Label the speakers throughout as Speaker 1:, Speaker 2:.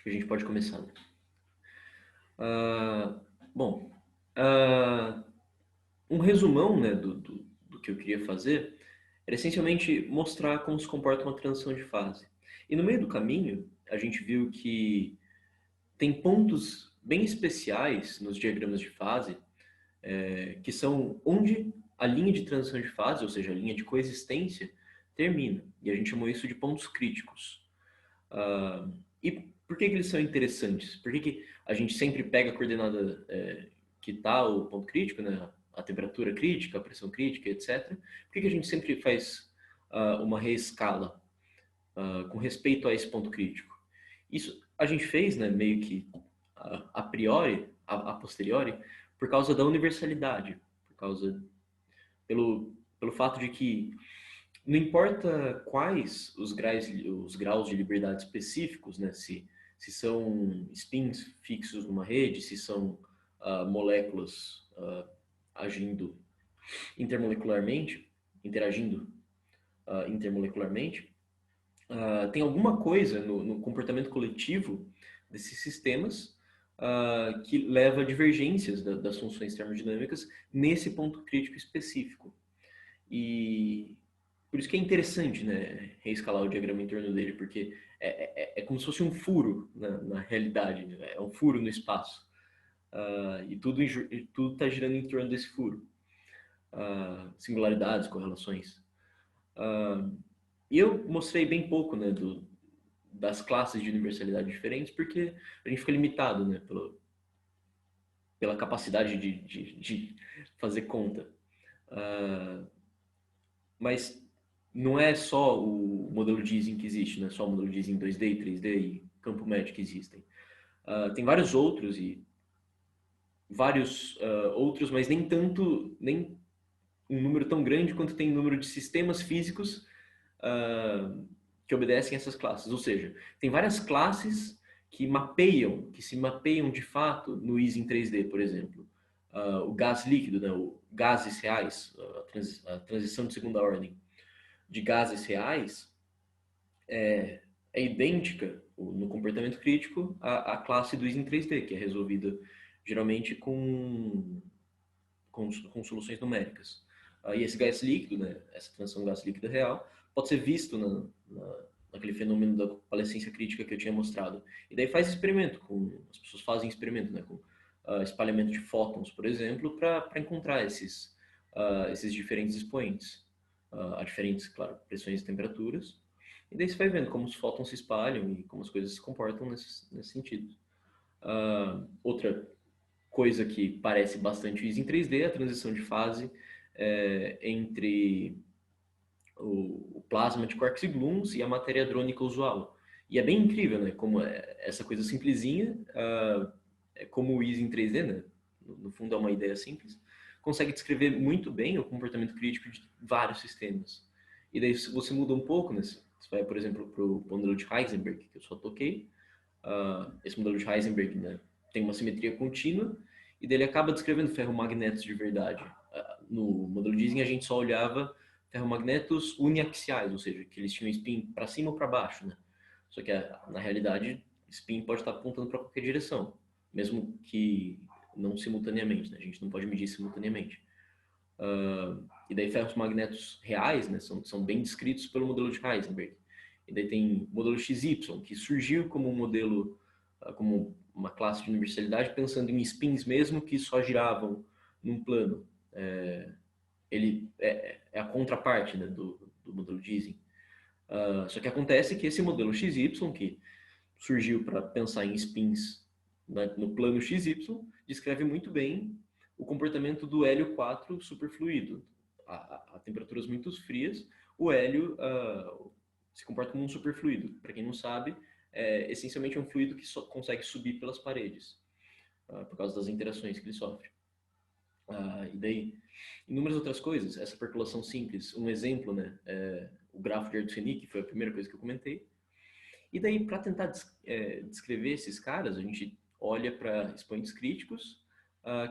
Speaker 1: Acho que a gente pode começar, né? Ah, bom, ah, um resumão, né, do que eu queria fazer era essencialmente mostrar como se comporta uma transição de fase. E no meio do caminho, a gente viu que tem pontos bem especiais nos diagramas de fase, que são onde a linha de transição de fase, ou seja, a linha de coexistência, termina. E a gente chamou isso de pontos críticos. E por que eles são interessantes? Por que a gente sempre pega a coordenada que está o ponto crítico, né? A temperatura crítica, a pressão crítica, etc. Por que a gente sempre faz uma reescala com respeito a esse ponto crítico? Isso a gente fez, né, meio que a priori, a posteriori, por causa da universalidade, por causa pelo fato de que não importa quais os graus de liberdade específicos, né? Se são spins fixos numa rede, se são moléculas agindo intermolecularmente, interagindo intermolecularmente, tem alguma coisa no comportamento coletivo desses sistemas que leva a divergências das funções termodinâmicas nesse ponto crítico específico. E por isso que é interessante, né, reescalar o diagrama em torno dele, porque é como se fosse um furo na realidade, né? É um furo no espaço. E tudo está girando em torno desse furo. Singularidades, correlações. E eu mostrei bem pouco, né, das classes de universalidade diferentes, porque a gente fica limitado, né, pela capacidade de fazer conta. Mas não é só o modelo de Ising que existe, não é só o modelo de Ising 2D e 3D e campo médio que existem. Tem vários outros e vários outros, mas nem tanto, nem um número tão grande quanto tem número de sistemas físicos que obedecem essas classes. Ou seja, tem várias classes que se mapeiam de fato no Ising 3D, por exemplo. O gás líquido, né, o gases reais, a transição de segunda ordem de gases reais é idêntica no comportamento crítico à classe do Ising 3D, que é resolvida geralmente com soluções numéricas. E esse gás líquido, né, essa transição gás líquido real, pode ser visto naquele fenômeno da coalescência crítica que eu tinha mostrado. E daí faz experimento, as pessoas fazem experimento, né, com espalhamento de fótons, por exemplo, para encontrar esses diferentes expoentes, a diferentes, claro, pressões e temperaturas. E daí você vai vendo como os fótons se espalham e como as coisas se comportam nesse sentido. Outra coisa que parece bastante isso em 3D é a transição de fase entre o plasma de quarks e gluons e a matéria hadrônica usual. E é bem incrível, né? Como essa coisa simplesinha, é como o Ising 3D, né? No fundo é uma ideia simples, consegue descrever muito bem o comportamento crítico de vários sistemas. E daí se você muda um pouco, né? Você vai, por exemplo, para o modelo de Heisenberg, que eu só toquei. Esse modelo de Heisenberg, né, tem uma simetria contínua e dele acaba descrevendo ferromagnetos de verdade. No modelo de Ising a gente só olhava ferromagnetos uniaxiais, ou seja, que eles tinham spin para cima ou para baixo, né? Só que na realidade spin pode estar apontando para qualquer direção, mesmo que não simultaneamente, né? A gente não pode medir simultaneamente. E daí ferros magnetos reais, né, são bem descritos pelo modelo de Heisenberg. E daí tem o modelo XY, que surgiu como um modelo, como uma classe de universalidade, pensando em spins mesmo que só giravam num plano. Ele é a contraparte, né, do modelo de Ising. Só que acontece que esse modelo XY, que surgiu para pensar em spins, né, no plano XY, descreve muito bem o comportamento do hélio 4 superfluido. A temperaturas muito frias, o hélio se comporta como um superfluido. Para quem não sabe, essencialmente é um fluido que só consegue subir pelas paredes, por causa das interações que ele sofre. E daí, inúmeras outras coisas, essa percolação simples, um exemplo, né, o grafo de Arduino, que foi a primeira coisa que eu comentei. E daí, para tentar descrever esses caras, a gente olha para expoentes críticos,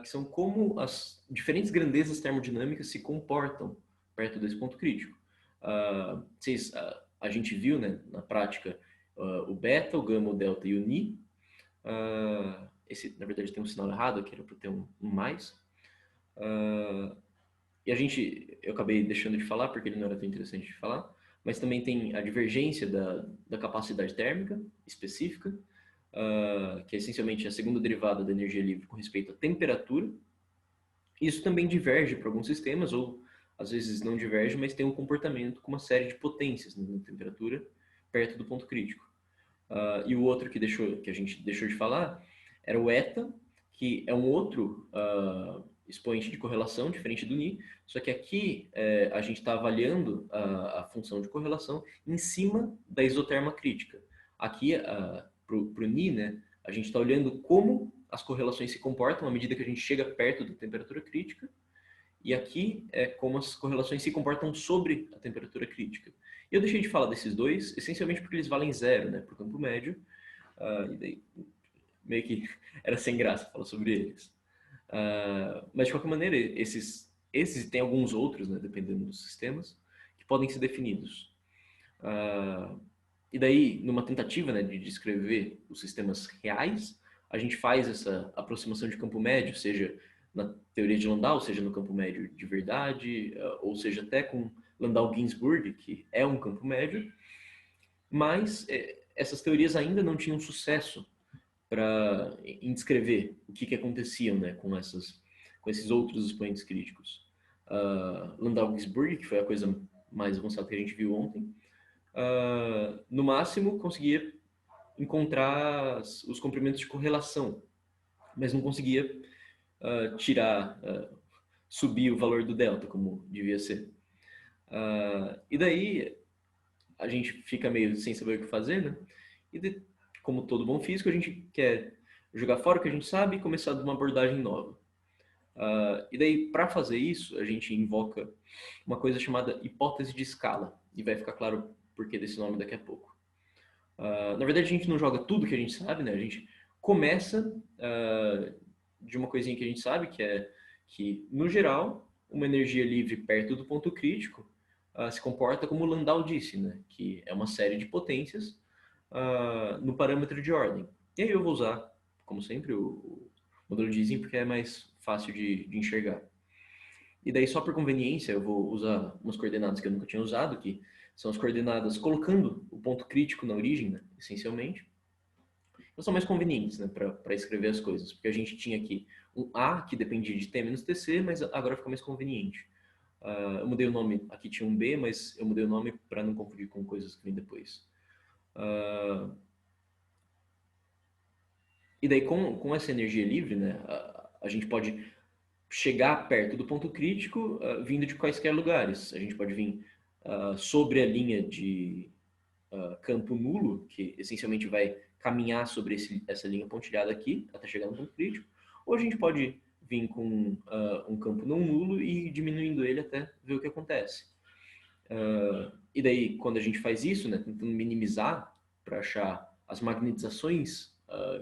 Speaker 1: que são como as diferentes grandezas termodinâmicas se comportam perto desse ponto crítico. A gente viu, né, na prática, o beta, o gama, o delta e o ni, Esse, na verdade, tem um sinal errado, aqui era para ter um mais. E eu acabei deixando de falar, porque ele não era tão interessante de falar, mas também tem a divergência da capacidade térmica específica, que é essencialmente a segunda derivada da energia livre com respeito à temperatura. Isso também diverge para alguns sistemas, ou às vezes não diverge, mas tem um comportamento com uma série de potências na temperatura perto do ponto crítico. E o outro que a gente deixou de falar era o eta, que é um outro expoente de correlação, diferente do Ni, só que aqui a gente está avaliando a função de correlação em cima da isoterma crítica. Aqui, para o Ni, né, a gente está olhando como as correlações se comportam à medida que a gente chega perto da temperatura crítica, e aqui é como as correlações se comportam sobre a temperatura crítica. E eu deixei de falar desses dois, essencialmente porque eles valem zero, né, para o campo médio, e daí meio que era sem graça falar sobre eles. Mas de qualquer maneira, esses e tem alguns outros, né, dependendo dos sistemas, que podem ser definidos. E daí, numa tentativa, né, de descrever os sistemas reais, a gente faz essa aproximação de campo médio, seja na teoria de Landau, seja no campo médio de verdade, ou seja até com Landau-Ginzburg, que é um campo médio, mas essas teorias ainda não tinham sucesso em descrever o que acontecia, né, com esses outros expoentes críticos. Landau-Ginzburg, que foi a coisa mais avançada que a gente viu ontem, no máximo conseguia encontrar os comprimentos de correlação, mas não conseguia subir o valor do delta, como devia ser. E daí a gente fica meio sem saber o que fazer, né? Como todo bom físico, a gente quer jogar fora o que a gente sabe e começar de uma abordagem nova. E daí, para fazer isso, a gente invoca uma coisa chamada hipótese de escala, e vai ficar claro o porquê desse nome daqui a pouco. Na verdade, a gente não joga tudo que a gente sabe, né? A gente começa de uma coisinha que a gente sabe, que é que, no geral, uma energia livre perto do ponto crítico se comporta como Landau disse, né? Que é uma série de potências no parâmetro de ordem. E aí eu vou usar, como sempre, o modelo de Ising, porque é mais fácil de enxergar. E daí, só por conveniência, eu vou usar umas coordenadas que eu nunca tinha usado, que são as coordenadas colocando o ponto crítico na origem, né, essencialmente. Elas são mais convenientes, né, para escrever as coisas, porque a gente tinha aqui um A que dependia de T menos TC, mas agora fica mais conveniente. Eu mudei o nome, aqui tinha um B, mas eu mudei o nome para não confundir com coisas que vêm depois. E daí, com essa energia livre, né, a gente pode chegar perto do ponto crítico vindo de quaisquer lugares. A gente pode vir sobre a linha de campo nulo, que essencialmente vai caminhar sobre essa linha pontilhada aqui, até chegar no ponto crítico, ou a gente pode vir com um campo não nulo e ir diminuindo ele até ver o que acontece. E daí, quando a gente faz isso, né, tentando minimizar para achar as magnetizações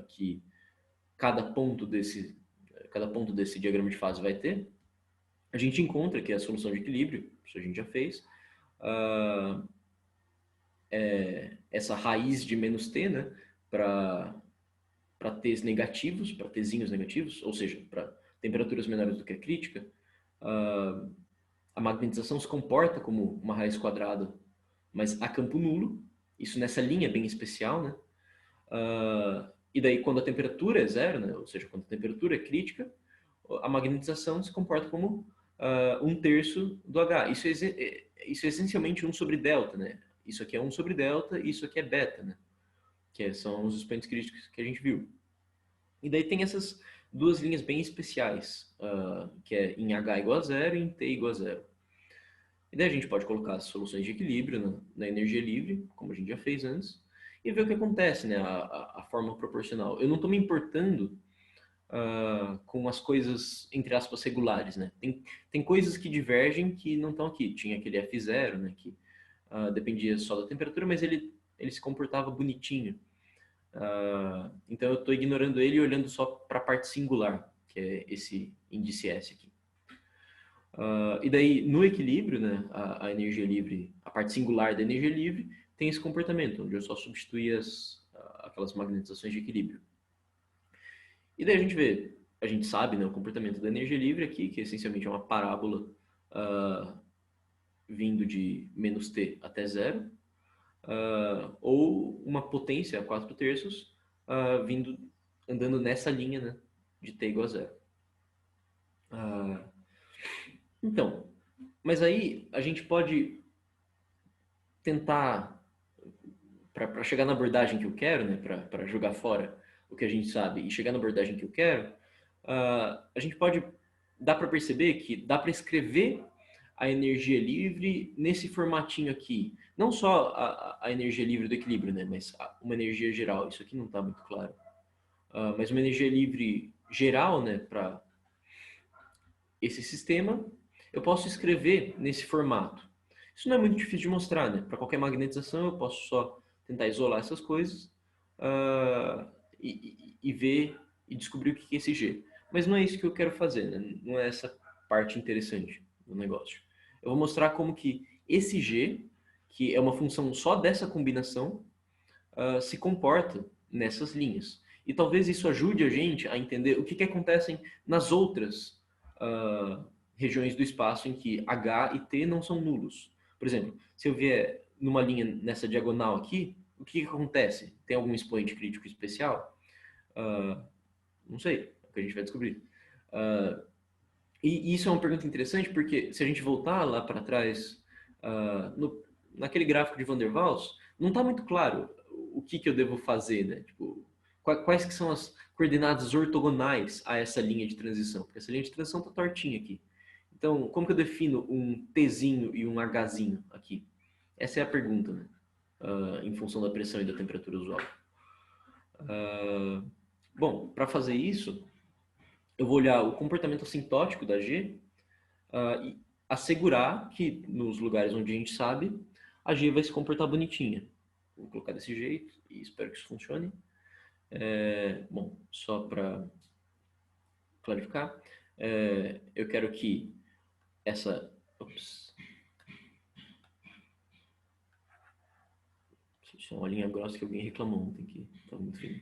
Speaker 1: que cada ponto desse diagrama de fase vai ter, a gente encontra que a solução de equilíbrio, isso a gente já fez, essa raiz de menos t, né, para t's negativos, para tzinhos negativos, ou seja, para temperaturas menores do que a crítica, a magnetização se comporta como uma raiz quadrada, mas a campo nulo, isso nessa linha bem especial, né? E daí, quando a temperatura é zero, né, ou seja, quando a temperatura é crítica, a magnetização se comporta como 1/3 do H. Isso é essencialmente 1 sobre delta, né? Isso aqui é 1 sobre delta e isso aqui é beta, né? Que são os expoentes críticos que a gente viu. E daí tem essas duas linhas bem especiais, que é em H igual a zero e em T igual a zero. E daí a gente pode colocar as soluções de equilíbrio na energia livre, como a gente já fez antes, e ver o que acontece, né? A forma proporcional. Eu não estou me importando com as coisas, entre aspas, regulares, né? Tem coisas que divergem que não estão aqui. Tinha aquele F0, né? Que dependia só da temperatura, mas ele se comportava bonitinho. Então eu estou ignorando ele e olhando só para a parte singular, que é esse índice S aqui. E daí, no equilíbrio, né, a energia livre, a parte singular da energia livre, tem esse comportamento, onde eu só substituí aquelas magnetizações de equilíbrio. E daí a gente sabe, né, o comportamento da energia livre aqui, que essencialmente é uma parábola vindo de menos t até zero, ou uma potência a 4 terços vindo, andando nessa linha, né, de t igual a zero. Então, mas aí a gente pode tentar, para chegar na abordagem que eu quero, né, para jogar fora o que a gente sabe e chegar na abordagem que eu quero, a gente pode, dá para perceber que dá para escrever a energia livre nesse formatinho aqui. Não só a energia livre do equilíbrio, né, mas uma energia geral. Isso aqui não está muito claro. Mas uma energia livre geral, né, para esse sistema, eu posso escrever nesse formato. Isso não é muito difícil de mostrar, né? Para qualquer magnetização, eu posso só tentar isolar essas coisas e ver e descobrir o que é esse G. Mas não é isso que eu quero fazer, né? Não é essa parte interessante do negócio. Eu vou mostrar como que esse G, que é uma função só dessa combinação, se comporta nessas linhas. E talvez isso ajude a gente a entender o que acontece nas outras regiões do espaço em que H e T não são nulos. Por exemplo, se eu vier numa linha nessa diagonal aqui, o que acontece? Tem algum expoente crítico especial? Não sei, é o que a gente vai descobrir. E isso é uma pergunta interessante porque se a gente voltar lá para trás, naquele gráfico de Van der Waals, não está muito claro o que eu devo fazer, né? Tipo, quais que são as coordenadas ortogonais a essa linha de transição? Porque essa linha de transição está tortinha aqui. Então, como que eu defino um Tzinho e um Hzinho aqui? Essa é a pergunta, né? Em função da pressão e da temperatura usual. Bom, para fazer isso, eu vou olhar o comportamento assintótico da G e assegurar que nos lugares onde a gente sabe, a G vai se comportar bonitinha. Vou colocar desse jeito e espero que isso funcione. Bom, só para clarificar, eu quero que essa... Ops. Isso é uma linha grossa que alguém reclamou ontem, que está muito fino.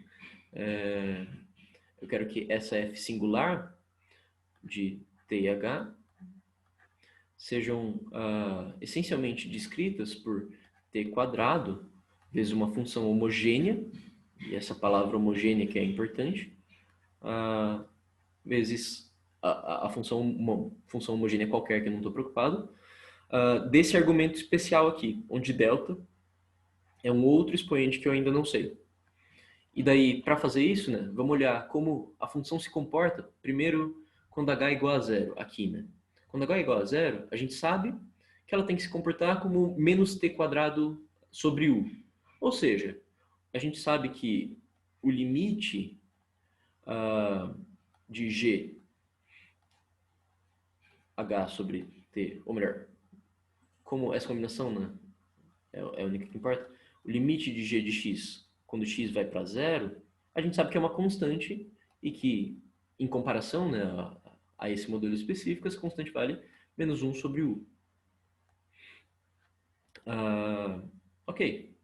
Speaker 1: Eu quero que essa F singular de T e H sejam essencialmente descritas por T quadrado vezes uma função homogênea, e essa palavra homogênea que é importante, vezes a função, uma função homogênea qualquer que eu não estou preocupado, desse argumento especial aqui, onde delta é um outro expoente que eu ainda não sei. E daí, para fazer isso, né, vamos olhar como a função se comporta, primeiro, quando h é igual a zero, aqui, né? Quando h é igual a zero, a gente sabe que ela tem que se comportar como menos t quadrado sobre u. Ou seja, a gente sabe que o limite de g h sobre t, ou melhor, como essa combinação, né, é a única que importa, o limite de g de x, quando x vai para zero, a gente sabe que é uma constante e que, em comparação, né, a esse modelo específico, essa constante vale menos 1 sobre u. Ok.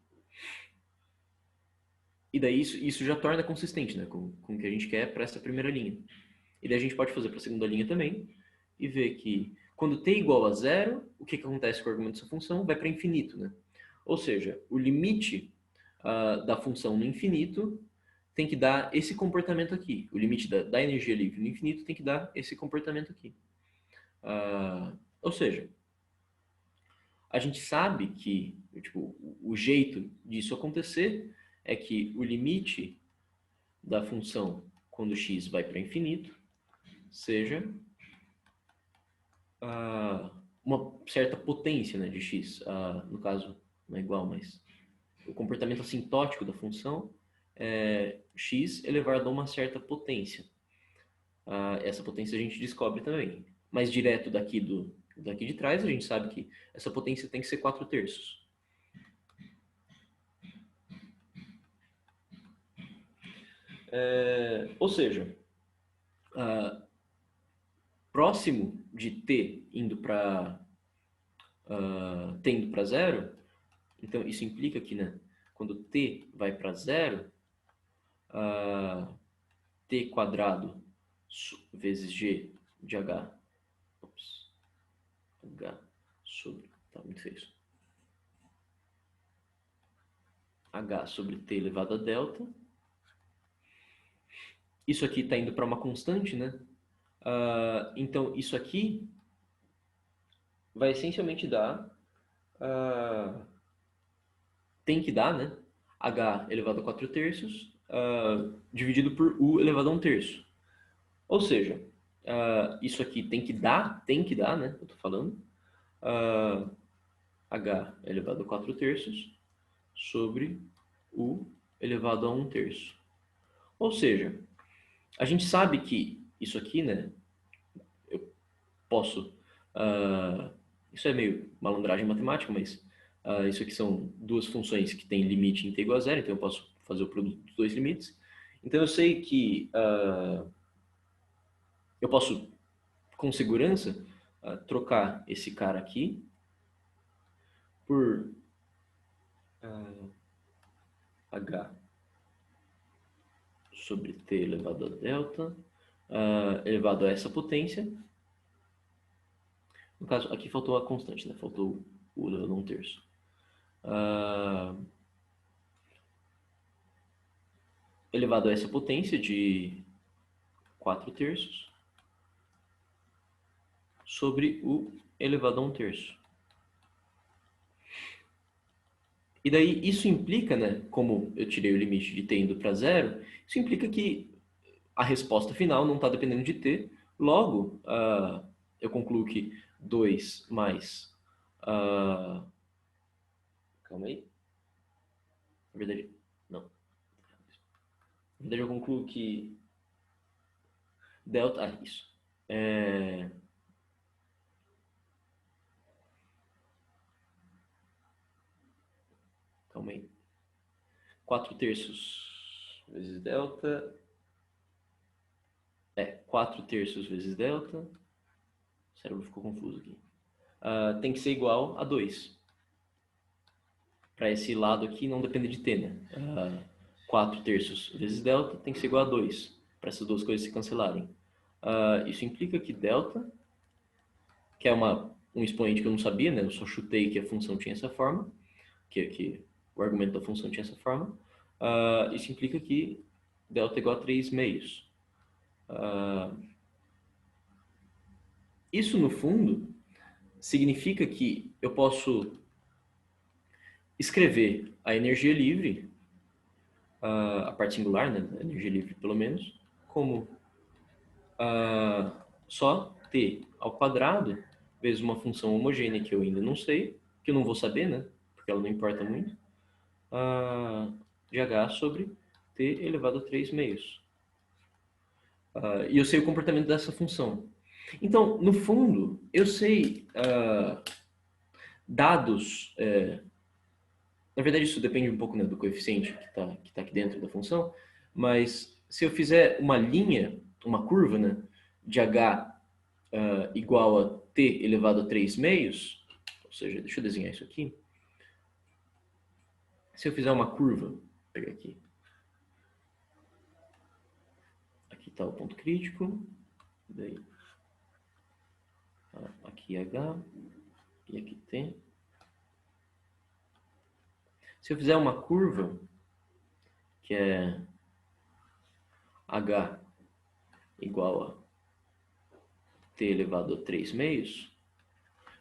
Speaker 1: E daí isso já torna consistente, né, com o que a gente quer para essa primeira linha. E daí a gente pode fazer para a segunda linha também e ver que quando t igual a zero, o que acontece com o argumento dessa função? Vai para infinito, né? Ou seja, o limite da função no infinito tem que dar esse comportamento aqui. O limite da energia livre no infinito tem que dar esse comportamento aqui. Ou seja, a gente sabe que tipo, o jeito disso acontecer é que o limite da função quando x vai para infinito seja uma certa potência, né, de x. No caso, não é igual, mas o comportamento assintótico da função é x elevado a uma certa potência. Essa potência a gente descobre também. Mais direto daqui de trás, a gente sabe que essa potência tem que ser 4 terços. Ou seja, próximo de t indo para tendo para zero, então isso implica que, né, quando t vai para zero, t quadrado vezes g de h. Ops. H sobre... Tá muito feio isso. H sobre t elevado a delta. Isso aqui está indo para uma constante, né? Então, isso aqui vai essencialmente dar... tem que dar, né? H elevado a 4 terços dividido por U elevado a 1 terço. Ou seja, isso aqui tem que dar, né? Eu tô falando. H elevado a 4 terços sobre U elevado a 1 terço. Ou seja, a gente sabe que isso aqui, né? Eu posso... isso é meio malandragem matemática, mas isso aqui são duas funções que têm limite em t igual a zero, então eu posso fazer o produto dos dois limites. Então eu sei que eu posso, com segurança, trocar esse cara aqui por h sobre t elevado a delta elevado a essa potência. No caso, aqui faltou a constante, né? Faltou o elevado a 1 terço. Elevado a essa potência de 4 terços sobre o elevado a 1 terço. E daí isso implica, né, como eu tirei o limite de t indo para zero, isso implica que a resposta final não está dependendo de t. Logo, eu concluo que 2 mais... calma aí. Na verdade, não. Na verdade, eu concluo que delta... isso. Calma aí. 4 terços vezes delta... 4 terços vezes delta... O cérebro ficou confuso aqui. Tem que ser igual a 2. Para esse lado aqui não depende de t, né? 4 terços vezes delta tem que ser igual a 2, para essas duas coisas se cancelarem. Isso implica que delta, que é um expoente que eu não sabia, né? Eu só chutei que a função tinha essa forma, que o argumento da função tinha essa forma. Isso implica que delta é igual a 3 meios. Isso, no fundo, significa que eu posso escrever a energia livre, a parte singular, né, a energia livre pelo menos, como só t ao quadrado vezes uma função homogênea que eu ainda não sei, que eu não vou saber, né, porque ela não importa muito, de h sobre t elevado a 3 meios. E eu sei o comportamento dessa função. Então, no fundo, eu sei dados... na verdade, isso depende um pouco, né, do coeficiente que tá aqui dentro da função, mas se eu fizer uma linha, uma curva, né, de h igual a t elevado a 3 meios, ou seja, deixa eu desenhar isso aqui. Se eu fizer uma curva, vou pegar aqui. Aqui está o ponto crítico, daí aqui h e aqui t. Se eu fizer uma curva que é h igual a t elevado a 3 meios,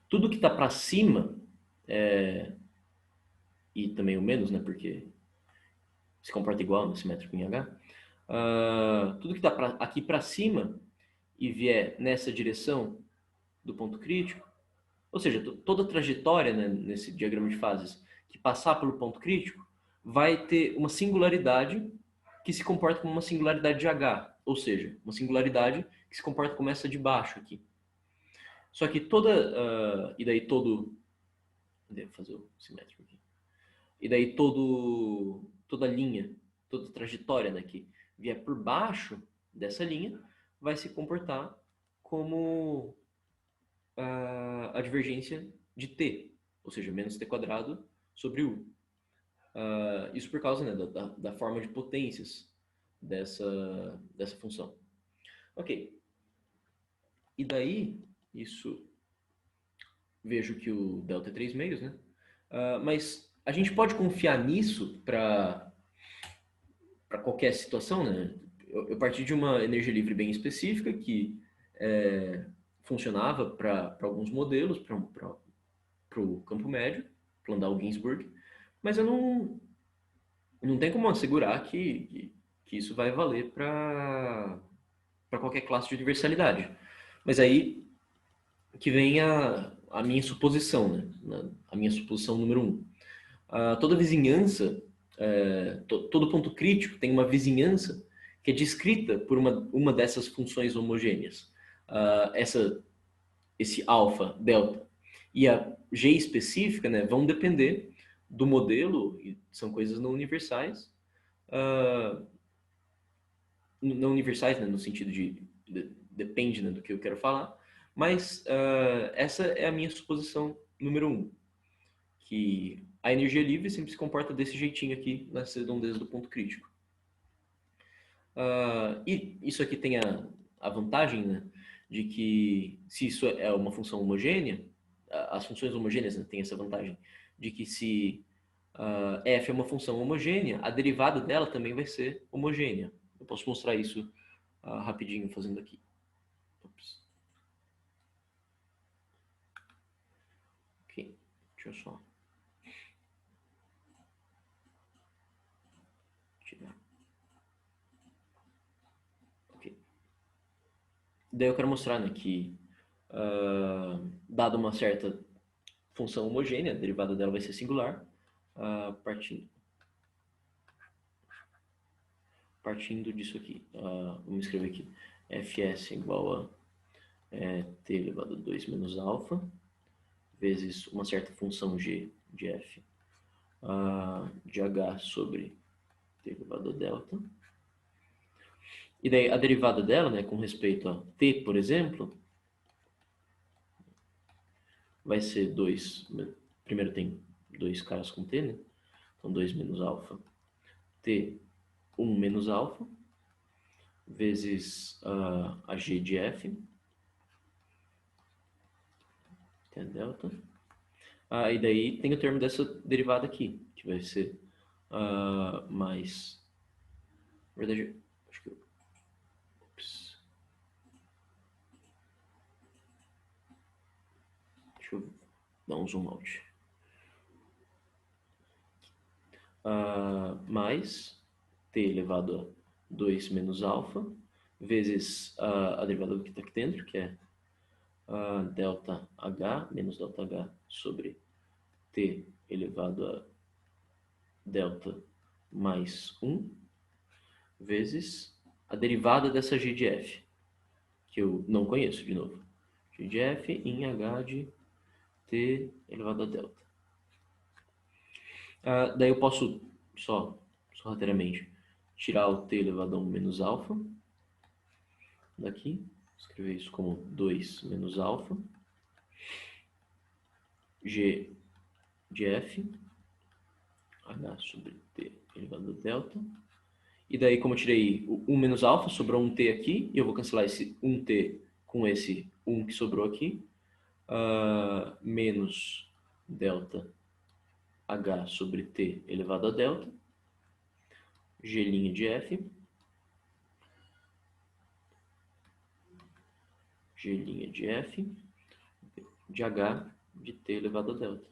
Speaker 1: tudo que está para cima, e também o menos, né, porque se comporta igual no simétrico em h, tudo que está aqui para cima e vier nessa direção do ponto crítico, ou seja, toda a trajetória, né, nesse diagrama de fases que passar pelo ponto crítico vai ter uma singularidade que se comporta como uma singularidade de h, ou seja, uma singularidade que se comporta como essa de baixo aqui. Só que e daí todo... Devo fazer o simétrico aqui. E daí toda linha, toda trajetória, né, que vier por baixo dessa linha vai se comportar como a divergência de t, ou seja, menos t quadrado sobre u. Isso por causa, né, da forma de potências dessa função. Ok. E daí, isso, vejo que o delta é 3 meios, né? Mas a gente pode confiar nisso para qualquer situação, né? Eu parti de uma energia livre bem específica que funcionava para alguns modelos, para o campo médio, para andar o Ginzburg, mas eu não tenho como assegurar que isso vai valer para qualquer classe de universalidade. Mas aí que vem a minha suposição, né? A minha suposição número 1. Toda vizinhança, todo ponto crítico tem uma vizinhança que é descrita por uma dessas funções homogêneas. Esse alfa, delta e a g específica, né, vão depender do modelo, e são coisas não universais, não universais, né, no sentido depende, né, do que eu quero falar, mas essa é a minha suposição número 1, que a energia livre sempre se comporta desse jeitinho aqui nas redondezas do ponto crítico. E isso aqui tem a vantagem, né, de que se isso é uma função homogênea, as funções homogêneas, né, têm essa vantagem de que se f é uma função homogênea, a derivada dela também vai ser homogênea. Eu posso mostrar isso rapidinho fazendo aqui. Ops. Ok, deixa eu só tirar. Ok. Daí eu quero mostrar, né, que dado uma certa função homogênea, a derivada dela vai ser singular, partindo disso aqui. Vamos escrever aqui, fs igual a t elevado a 2 menos alfa, vezes uma certa função g de f de h sobre t elevado a delta. E daí a derivada dela, né, com respeito a t, por exemplo, vai ser 2, primeiro tem 2 caras com t, né? Então 2 menos alfa, t 1 menos alfa, vezes a g de f, que é delta. E daí tem o termo dessa derivada aqui, que vai ser mais... Na verdade, acho que... Ops. Deixa eu dar um zoom out. Mais t elevado a 2 menos alfa, vezes a derivada do que está aqui dentro, que é delta h menos delta h sobre t elevado a delta mais 1, vezes a derivada dessa g de f, que eu não conheço, de novo. G de f em h de t elevado a delta. Daí eu posso, só sorrateiramente, tirar o t elevado a 1 menos alfa daqui, escrever isso como 2 menos alfa, g de f, h sobre t elevado a delta. E daí, como eu tirei o 1 menos alfa, sobrou um t aqui, e eu vou cancelar esse 1t com esse 1 que sobrou aqui, menos delta h sobre t elevado a delta, g' de f, g' de f, de h de t elevado a delta.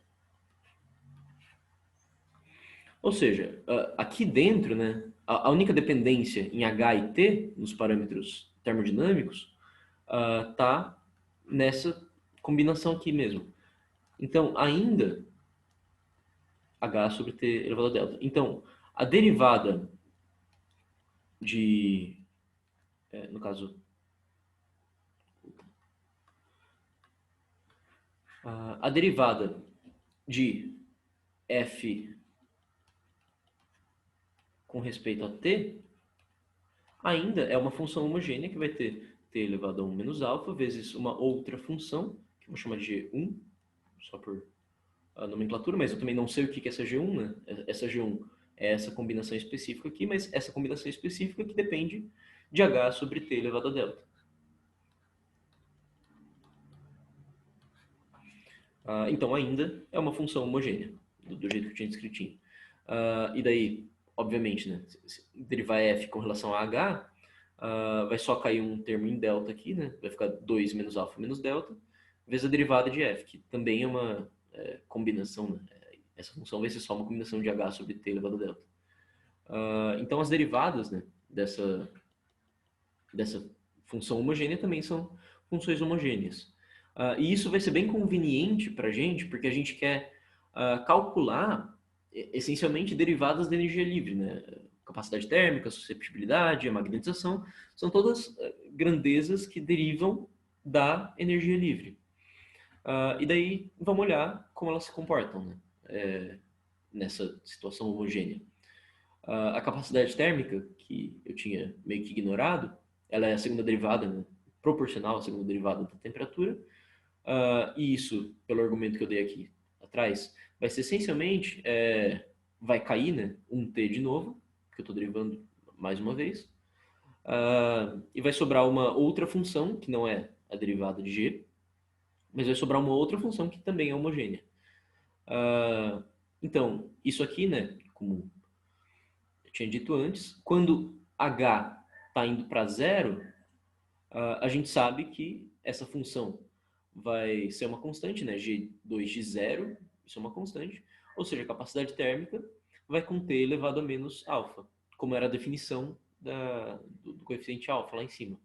Speaker 1: Ou seja, aqui dentro, né, a única dependência em h e t, nos parâmetros termodinâmicos, está nessa combinação aqui mesmo. Então, ainda h sobre t elevado a delta. Então, a derivada de... no caso... a derivada de f com respeito a t ainda é uma função homogênea que vai ter t elevado a 1 menos alfa vezes uma outra função, que eu vou chamar de g1, só por nomenclatura, mas eu também não sei o que é essa g1, né? Essa g1 é essa combinação específica aqui, mas essa combinação específica que depende de H sobre T elevado a delta. Então, ainda é uma função homogênea, do jeito que eu tinha descritinho. E daí, obviamente, né, se derivar f com relação a h, vai só cair um termo em delta aqui, né? Vai ficar 2 menos alfa menos delta, vezes a derivada de f, que também é uma combinação, né? Essa função vai ser só uma combinação de h sobre t elevado a delta. Então, as derivadas, né, dessa função homogênea também são funções homogêneas. E isso vai ser bem conveniente para a gente, porque a gente quer calcular, essencialmente, derivadas da energia livre, né? Capacidade térmica, susceptibilidade, a magnetização, são todas grandezas que derivam da energia livre. E daí, vamos olhar como elas se comportam, né? Nessa situação homogênea. A capacidade térmica, que eu tinha meio que ignorado, ela é a segunda derivada, né? Proporcional à segunda derivada da temperatura. E isso, pelo argumento que eu dei aqui atrás, vai ser essencialmente, vai cair, né, um t de novo, que eu estou derivando mais uma vez, e vai sobrar uma outra função, que não é a derivada de g, mas vai sobrar uma outra função que também é homogênea. Então, isso aqui, né, como eu tinha dito antes, quando h está indo para zero, a gente sabe que essa função vai ser uma constante, né? G2 de zero, isso é uma constante. Ou seja, a capacidade térmica vai com T elevado a menos alfa, como era a definição do coeficiente alfa lá em cima,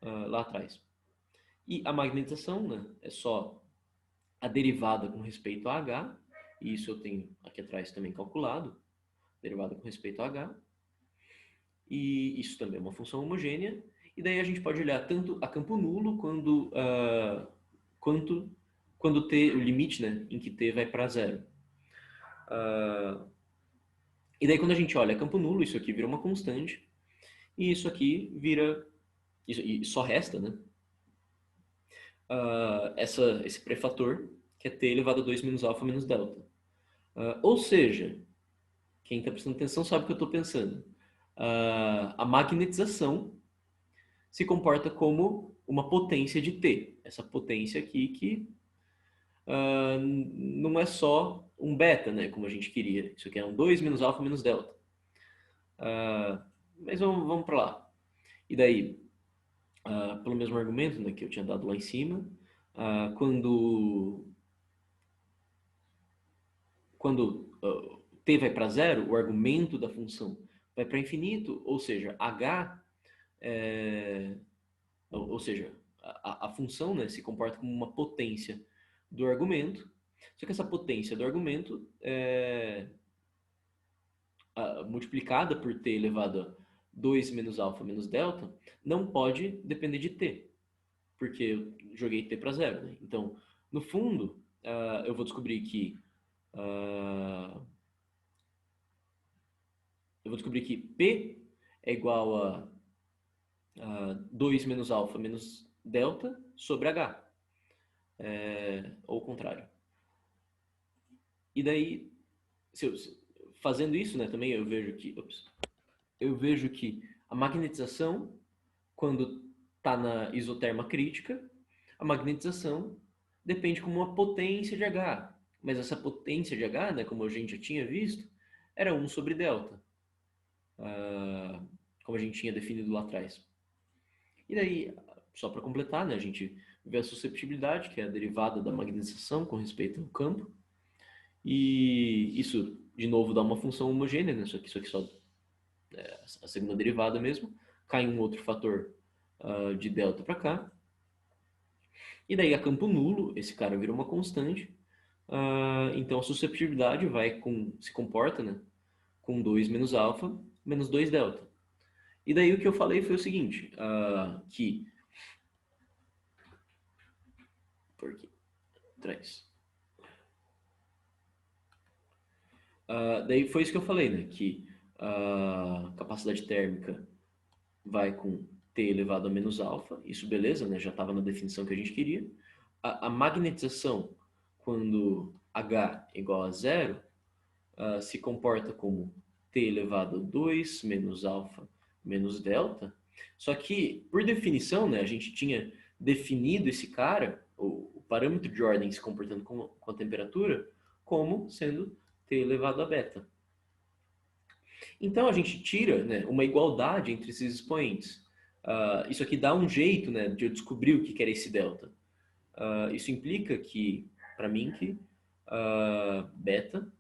Speaker 1: lá atrás. E a magnetização, né, é só a derivada com respeito a H, e isso eu tenho aqui atrás também calculado, derivada com respeito a H. E isso também é uma função homogênea. E daí a gente pode olhar tanto a campo nulo quanto quando t, o limite, né, em que t vai para zero. E daí quando a gente olha campo nulo, isso aqui vira uma constante. E isso aqui vira... e só resta, né? Esse prefator, que é t elevado a 2 menos alfa menos delta. Ou seja, quem está prestando atenção sabe o que eu estou pensando. A magnetização se comporta como uma potência de T. Essa potência aqui que não é só um beta, né, como a gente queria. Isso aqui é um 2 menos alfa menos delta. Mas vamos para lá. E daí, pelo mesmo argumento, né, que eu tinha dado lá em cima, quando t vai para zero, o argumento da função vai para infinito, ou seja, h... ou seja, a função, né, se comporta como uma potência do argumento, só que essa potência do argumento multiplicada por t elevado a 2 menos alfa menos delta não pode depender de t, porque eu joguei t para zero. Né? Então, no fundo, eu vou descobrir que P é igual a 2 menos alfa menos delta sobre H. Ou o contrário. E daí, fazendo isso, né, também eu vejo que a magnetização, quando está na isoterma crítica, a magnetização depende como uma potência de H. Mas essa potência de H, né, como a gente já tinha visto, era 1 sobre delta. Como a gente tinha definido lá atrás. E daí, só para completar, né, a gente vê a susceptibilidade, que é a derivada da magnetização com respeito ao campo. E isso, de novo, dá uma função homogênea, né? Isso aqui só a segunda derivada mesmo. Cai um outro fator de delta para cá. E daí, a campo nulo, esse cara vira uma constante. Então, a susceptibilidade se comporta, né, com 2 menos alfa menos 2 delta. E daí o que eu falei foi o seguinte, que... Por aqui, atrás. Daí foi isso que eu falei, né? Que a capacidade térmica vai com T elevado a menos alfa. Isso beleza, né? Já estava na definição que a gente queria. A magnetização, quando H é igual a zero, se comporta como t elevado a 2 menos alfa menos delta. Só que, por definição, né, a gente tinha definido esse cara, o parâmetro de ordem se comportando com a temperatura, como sendo t elevado a beta. Então, a gente tira, né, uma igualdade entre esses expoentes. Isso aqui dá um jeito, né, de eu descobrir o que era esse delta. Isso implica que, para mim, que beta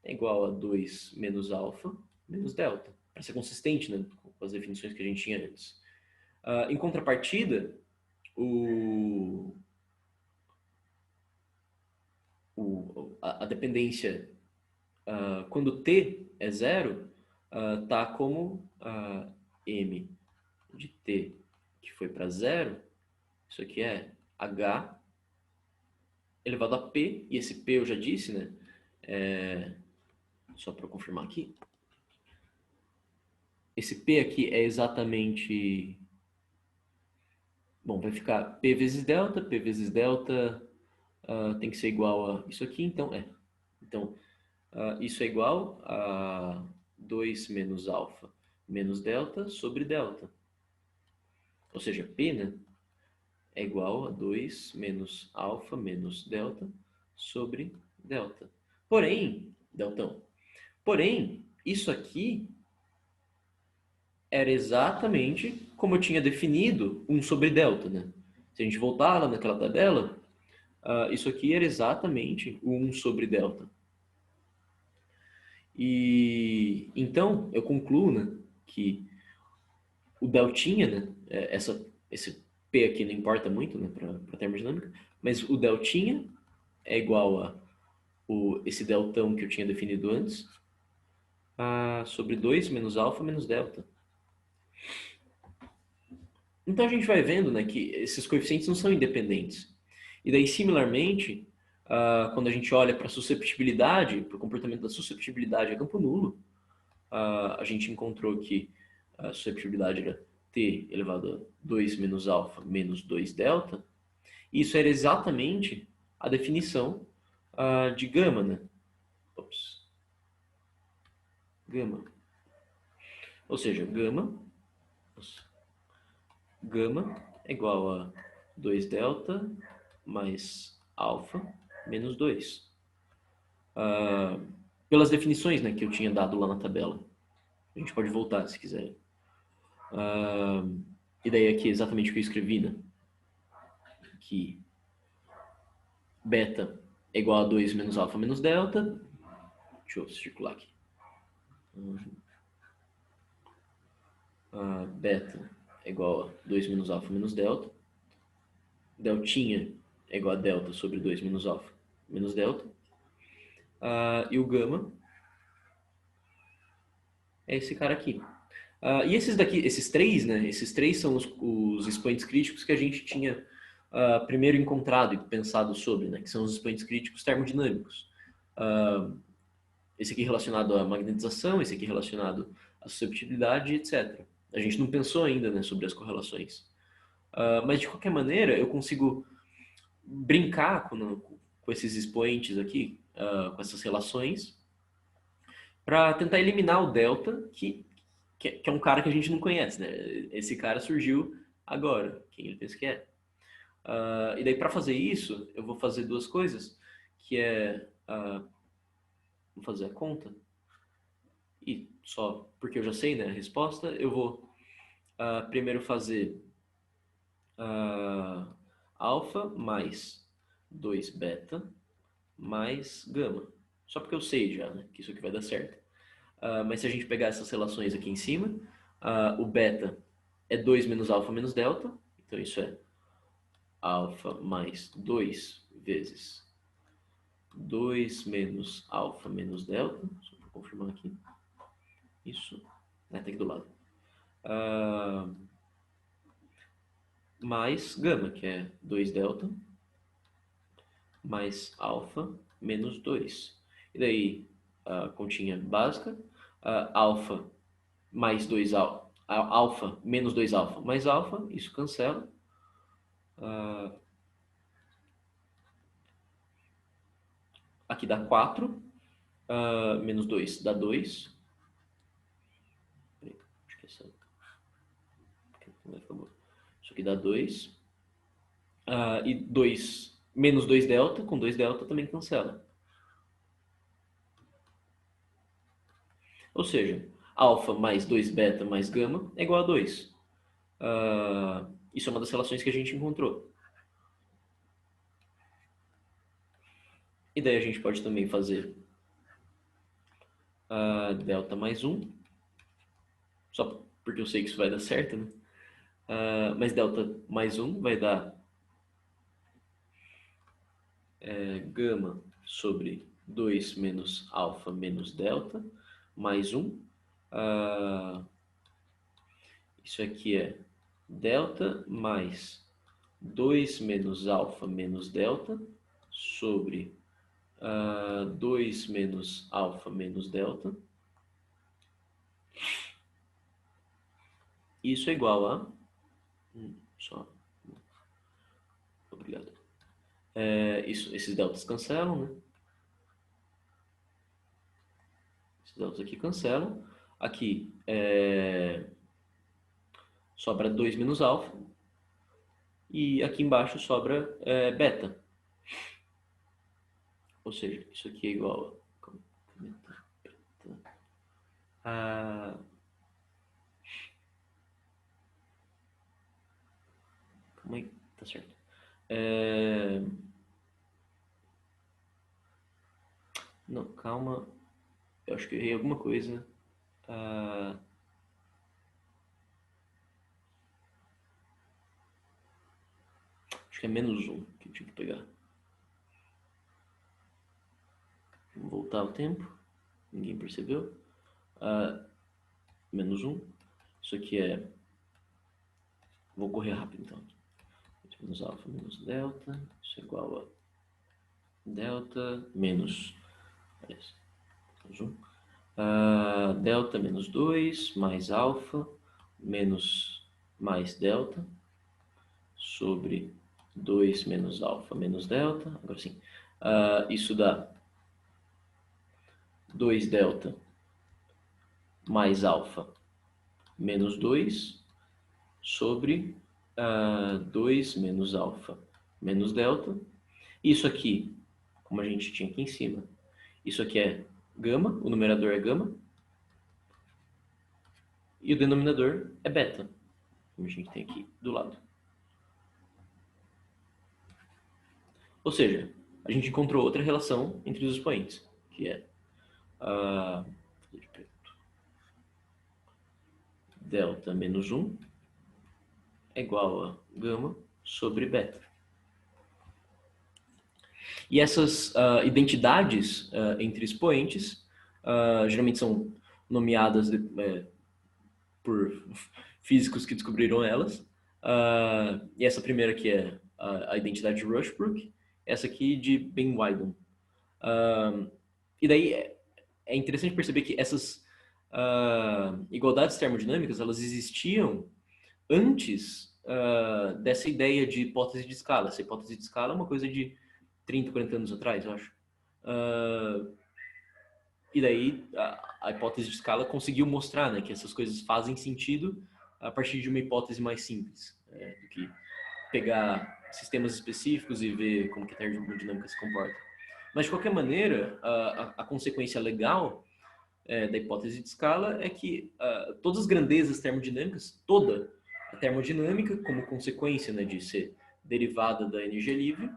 Speaker 1: é igual a 2 menos alfa menos delta, para ser consistente, né, com as definições que a gente tinha antes. Em contrapartida, a dependência, quando t é zero, tá como m de t que foi para zero, isso aqui é h elevado a p, e esse p eu já disse, né? Só para confirmar aqui. Esse p aqui é exatamente... Bom, vai ficar p vezes delta tem que ser igual a isso aqui, então Então, isso é igual a 2 menos alfa menos delta sobre delta. Ou seja, p, né, é igual a 2 menos alfa menos delta sobre delta. Porém, isso aqui era exatamente como eu tinha definido 1 sobre delta, né? Se a gente voltar lá naquela tabela, isso aqui era exatamente o 1 sobre delta. E então eu concluo, né, que o deltinha, né, esse P aqui não importa muito, né, para termodinâmica, mas o deltinha é igual a esse deltão que eu tinha definido antes, sobre 2 menos alfa menos delta. Então a gente vai vendo, né, que esses coeficientes não são independentes. E daí, similarmente, quando a gente olha para a susceptibilidade, para o comportamento da susceptibilidade a campo nulo, a gente encontrou que a susceptibilidade era t elevado a 2 menos alfa menos 2 delta. E isso era exatamente a definição de gama, né? Gama. Ou seja, gama é igual a 2 delta mais alfa menos 2. Pelas definições, né, que eu tinha dado lá na tabela. A gente pode voltar se quiser. E daí aqui exatamente o que eu escrevi, né? Que beta é igual a 2 menos alfa menos delta. Deixa eu circular aqui. Beta é igual a 2 menos alfa menos delta. Deltinha é igual a delta sobre 2 menos alfa menos delta. E o gama é esse cara aqui. E esses três, né? Esses três são os expoentes críticos que a gente tinha primeiro encontrado e pensado sobre, né? Que são os expoentes críticos termodinâmicos. Esse aqui relacionado à magnetização, esse aqui relacionado à susceptibilidade, etc. A gente não pensou ainda, né, sobre as correlações. Mas, de qualquer maneira, eu consigo brincar com esses expoentes aqui, com essas relações, para tentar eliminar o delta, que é um cara que a gente não conhece, né? Esse cara surgiu agora, quem ele pensa que é. E daí, para fazer isso, eu vou fazer duas coisas, que é... vou fazer a conta. E só porque eu já sei, né, a resposta, eu vou primeiro fazer alfa mais 2 beta mais gama. Só porque eu sei já, né, que isso aqui vai dar certo. Mas se a gente pegar essas relações aqui em cima, o beta é 2 menos alfa menos delta. Então isso é alfa mais 2 vezes 2 menos alfa menos delta. Só para confirmar aqui. Isso. Tá aqui do lado. Mais gama, que é 2 delta, mais alfa menos 2. E daí, continha básica, alfa mais 2 alfa, alfa menos 2 alfa mais alfa, isso cancela. Aqui dá 4. Menos 2 dá 2. Acho que essa não vai ficar boa. Isso aqui dá 2. E 2 menos 2 delta, com 2 delta também cancela. Ou seja, alfa mais 2 beta mais gama é igual a 2. Isso é uma das relações que a gente encontrou. E daí a gente pode também fazer delta mais 1, só porque eu sei que isso vai dar certo, né? Mas delta mais 1 vai dar gama sobre 2 menos alfa menos delta, mais 1. Isso aqui é delta mais 2 menos alfa menos delta sobre 2 menos alfa menos delta. Isso é igual a... Só... Obrigado. Esses deltas cancelam, né? Esses deltas aqui cancelam. Aqui sobra 2 menos alfa. E aqui embaixo sobra beta. Ou seja, isso aqui é igual a... Calma aí, tá certo. Não, calma. Eu acho que eu errei alguma coisa. Acho que é menos 1 que eu tinha que pegar. Vamos voltar ao tempo. Ninguém percebeu. Menos 1. Isso aqui é... Vou correr rápido então. Menos alfa menos delta. Isso é igual a delta menos... menos 1. Delta menos 2 mais alfa menos mais delta sobre 2 menos alfa menos delta. Agora sim. Isso dá 2 delta mais alfa menos 2 sobre 2 menos alfa menos delta. Isso aqui, como a gente tinha aqui em cima, isso aqui é gama, o numerador é gama, e o denominador é beta, como a gente tem aqui do lado. Ou seja, a gente encontrou outra relação entre os expoentes, que é delta menos 1 é igual a gama sobre beta. E essas identidades entre expoentes geralmente são nomeadas por físicos que descobriram elas. E essa primeira aqui é a identidade de Rushbrook, essa aqui de Ben Widen. E daí é interessante perceber que essas igualdades termodinâmicas elas existiam antes dessa ideia de hipótese de escala. Essa hipótese de escala é uma coisa de 30, 40 anos atrás, eu acho. E daí a hipótese de escala conseguiu mostrar, né, que essas coisas fazem sentido a partir de uma hipótese mais simples, do que pegar sistemas específicos e ver como que a termodinâmica se comporta. Mas, de qualquer maneira, a consequência legal da hipótese de escala é que todas as grandezas termodinâmicas, toda a termodinâmica, como consequência, né, de ser derivada da energia livre,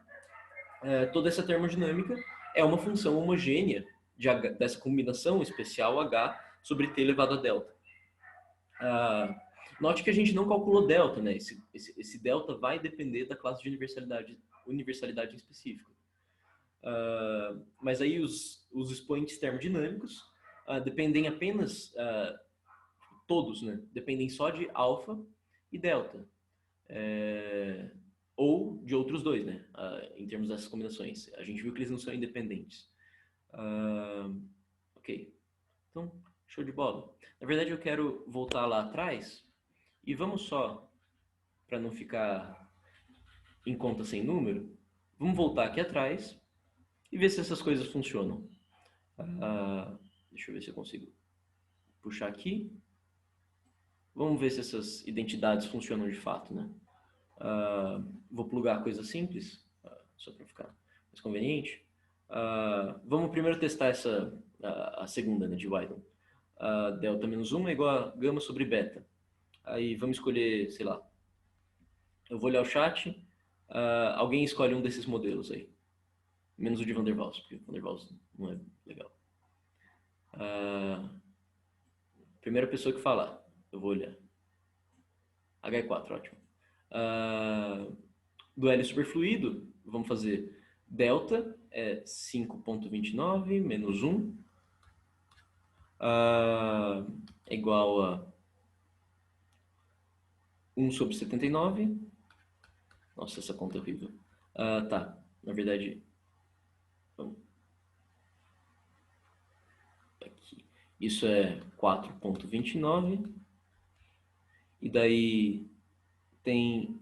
Speaker 1: toda essa termodinâmica é uma função homogênea dessa combinação especial H sobre T elevado a delta. Note que a gente não calculou delta, né? Esse delta vai depender da classe de universalidade em específico. Mas aí os expoentes termodinâmicos dependem apenas, todos, né? Dependem só de alfa e delta. Ou de outros dois, né? Em termos dessas combinações. A gente viu que eles não são independentes. Ok. Então, show de bola. Na verdade, eu quero voltar lá atrás e vamos só, para não ficar em conta sem número, vamos voltar aqui atrás e ver se essas coisas funcionam. Deixa eu ver se eu consigo puxar aqui. Vamos ver se essas identidades funcionam de fato, né? Vou plugar coisa simples, só para ficar mais conveniente. Vamos primeiro testar a segunda, né, de Widen. Delta menos 1 é igual a gama sobre beta. Aí vamos escolher, sei lá, eu vou olhar o chat, alguém escolhe um desses modelos aí. Menos o de Van der Waals, porque o Van der Waals não é legal. Primeira pessoa que falar, eu vou olhar. H4, ótimo. Do L superfluido, vamos fazer delta é 5,29 menos 1 é igual a 1 sobre 79. Nossa, essa conta é horrível. Tá, na verdade, vamos aqui. Isso é 4,29. E daí tem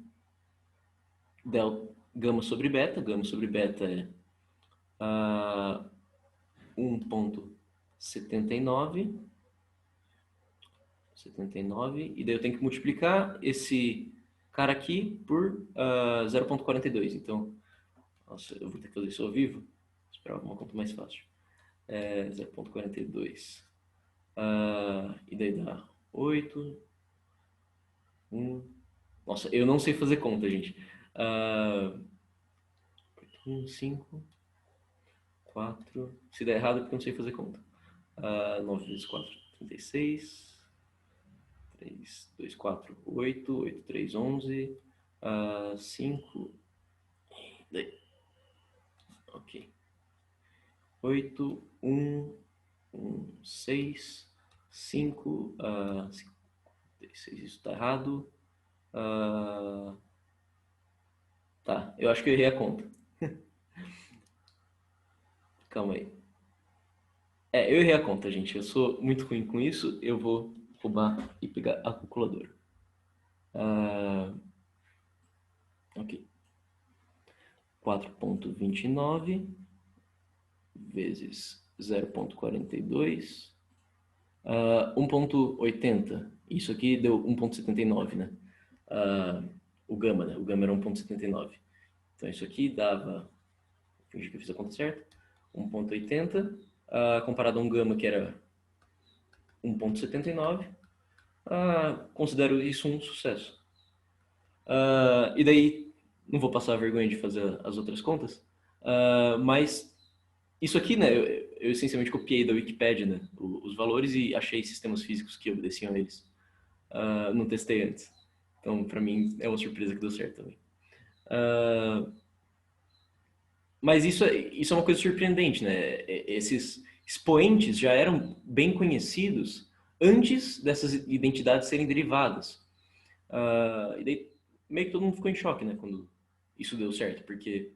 Speaker 1: gama sobre beta. Gama sobre beta é 1,79. 79. E daí eu tenho que multiplicar esse cara aqui por 0,42. Então, nossa, eu vou ter que fazer isso ao vivo. Esperar alguma conta mais fácil. 0,42. E daí dá 8. 1. Nossa, eu não sei fazer conta, gente. 1, 5, 4. Se der errado, é porque eu não sei fazer conta. 9 vezes 4, 36. 3, 2, 4, 8. 8, 3, 11. 5. Daí. Ok. 8, 1, 1, 6, 5, 56. Isso tá errado. Tá, eu acho que eu errei a conta. Calma aí. Eu errei a conta, gente. Eu sou muito ruim com isso. Eu vou roubar e pegar a calculadora. Ok. 4,29 vezes 0,42. 1,80. Isso aqui deu 1,79, né? O gama, né? O gama era 1,79. Então isso aqui dava... Vou fingir que eu fiz a conta certa. 1,80. Comparado a um gama que era 1,79. Considero isso um sucesso. E daí, não vou passar a vergonha de fazer as outras contas, mas isso aqui, né, eu essencialmente copiei da Wikipedia, né, os valores e achei sistemas físicos que obedeciam a eles. Não testei antes. Então, para mim, é uma surpresa que deu certo também. Mas isso é uma coisa surpreendente, né? Esses expoentes já eram bem conhecidos antes dessas identidades serem derivadas. E daí meio que todo mundo ficou em choque, né, quando isso deu certo, porque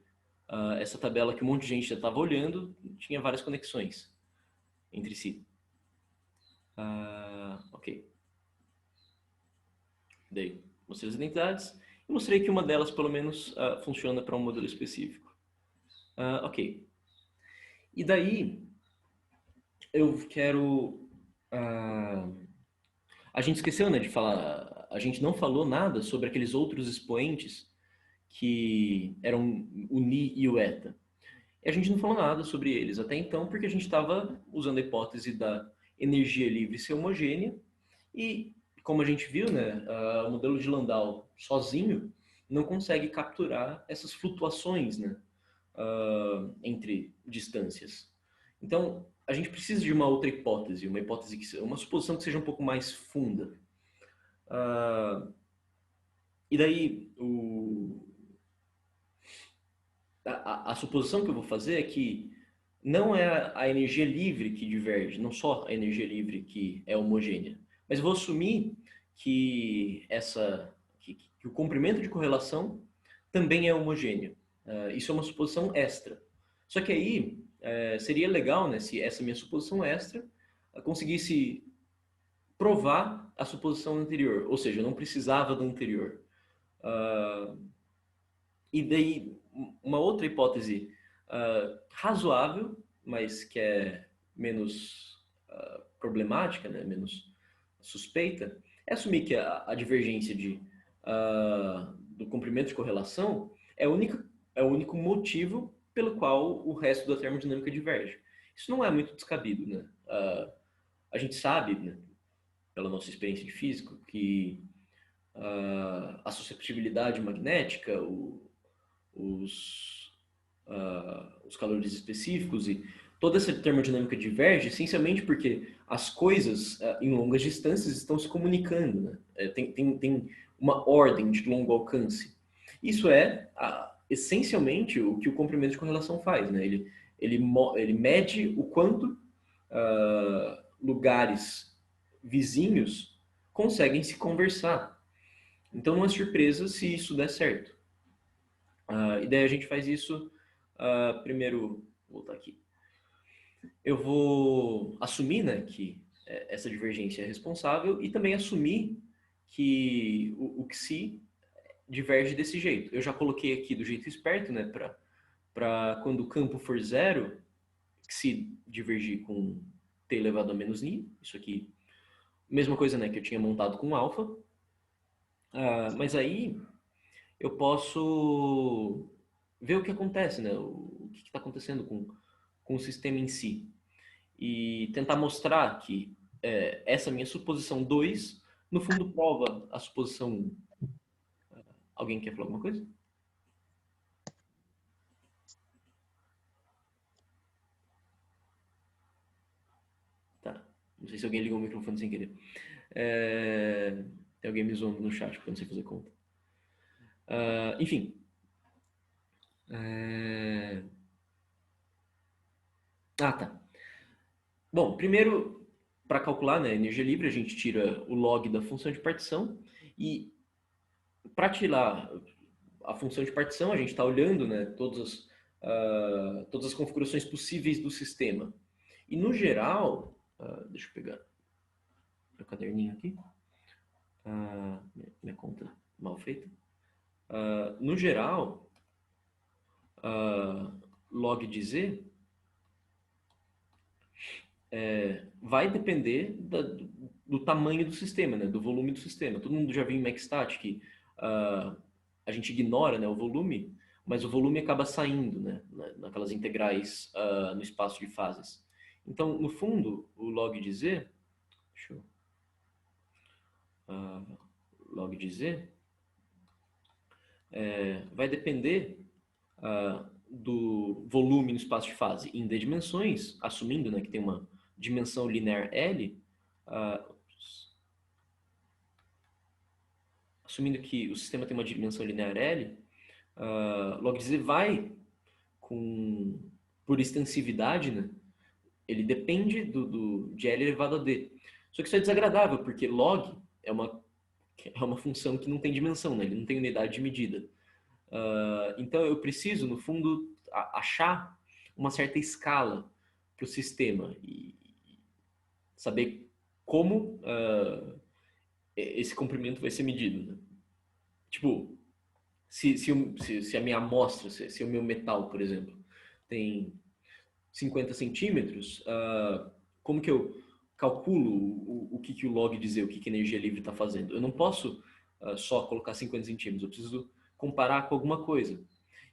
Speaker 1: essa tabela que um monte de gente já estava olhando tinha várias conexões entre si. Ok. Daí mostrei as identidades e mostrei que uma delas, pelo menos, funciona para um modelo específico. Ok. E daí eu quero... a gente esqueceu, né, de falar... A gente não falou nada sobre aqueles outros expoentes que eram o Ni e o Eta. E a gente não falou nada sobre eles até então, porque a gente estava usando a hipótese da energia livre ser homogênea. E, como a gente viu, né, o modelo de Landau sozinho não consegue capturar essas flutuações, né, entre distâncias. Então, a gente precisa de uma outra hipótese, uma suposição que seja um pouco mais funda. E daí, a suposição que eu vou fazer é que não é a energia livre que diverge, não só a energia livre que é homogênea, mas eu vou assumir que que o comprimento de correlação também é homogêneo. Isso é uma suposição extra. Só que aí seria legal, né, se essa minha suposição extra conseguisse provar a suposição anterior, ou seja, eu não precisava do anterior. E daí, uma outra hipótese razoável, mas que é problemática, né, menos suspeita, é assumir que a divergência do comprimento de correlação é o único motivo pelo qual o resto da termodinâmica diverge. Isso não é muito descabido, né? A gente sabe, né, pela nossa experiência de físico, que a susceptibilidade magnética, os calores específicos e toda essa termodinâmica diverge essencialmente porque as coisas em longas distâncias estão se comunicando, né? Tem uma ordem de longo alcance. Isso é essencialmente o que o comprimento de correlação faz, né? Ele mede o quanto lugares vizinhos conseguem se conversar. Então não é surpresa se isso der certo. E daí a gente faz isso, primeiro, vou voltar aqui. Eu vou assumir, né, que essa divergência é responsável e também assumir que o Xi diverge desse jeito. Eu já coloquei aqui do jeito esperto, né, para quando o campo for zero, Xi divergir com t elevado a menos ni. Isso aqui, mesma coisa, né, que eu tinha montado com alfa. Mas aí eu posso ver o que acontece, né? O que está acontecendo com o sistema em si. E tentar mostrar que essa minha suposição 2, no fundo, prova a suposição 1. Alguém quer falar alguma coisa? Tá. Não sei se alguém ligou o microfone sem querer. Tem alguém me zoando no chat, porque eu não sei fazer conta. Enfim. Tá. Bom, primeiro, para calcular, né, energia livre, a gente tira o log da função de partição e para tirar a função de partição, a gente está olhando, né, todas as configurações possíveis do sistema. E no geral, deixa eu pegar meu caderninho aqui, minha conta mal feita. No geral, log de z vai depender do tamanho do sistema, né, do volume do sistema. Todo mundo já viu em MaxStat que a gente ignora, né, o volume, mas o volume acaba saindo, né, naquelas integrais no espaço de fases. Então, no fundo, o log de z, log de z, vai depender do volume no espaço de fase em d dimensões, assumindo, né, que tem uma dimensão linear L, assumindo que o sistema tem uma dimensão linear L, log de z vai por extensividade, né? Ele depende de L elevado a D. Só que isso é desagradável, porque log é uma função que não tem dimensão, né? Ele não tem unidade de medida. Então eu preciso, no fundo, achar uma certa escala para o sistema e saber como esse comprimento vai ser medido, né? Tipo, se a minha amostra, se o meu metal, por exemplo, tem 50 centímetros, como que eu calculo o que o log dizer, o que a energia livre está fazendo? Eu não posso só colocar 50 centímetros, eu preciso comparar com alguma coisa.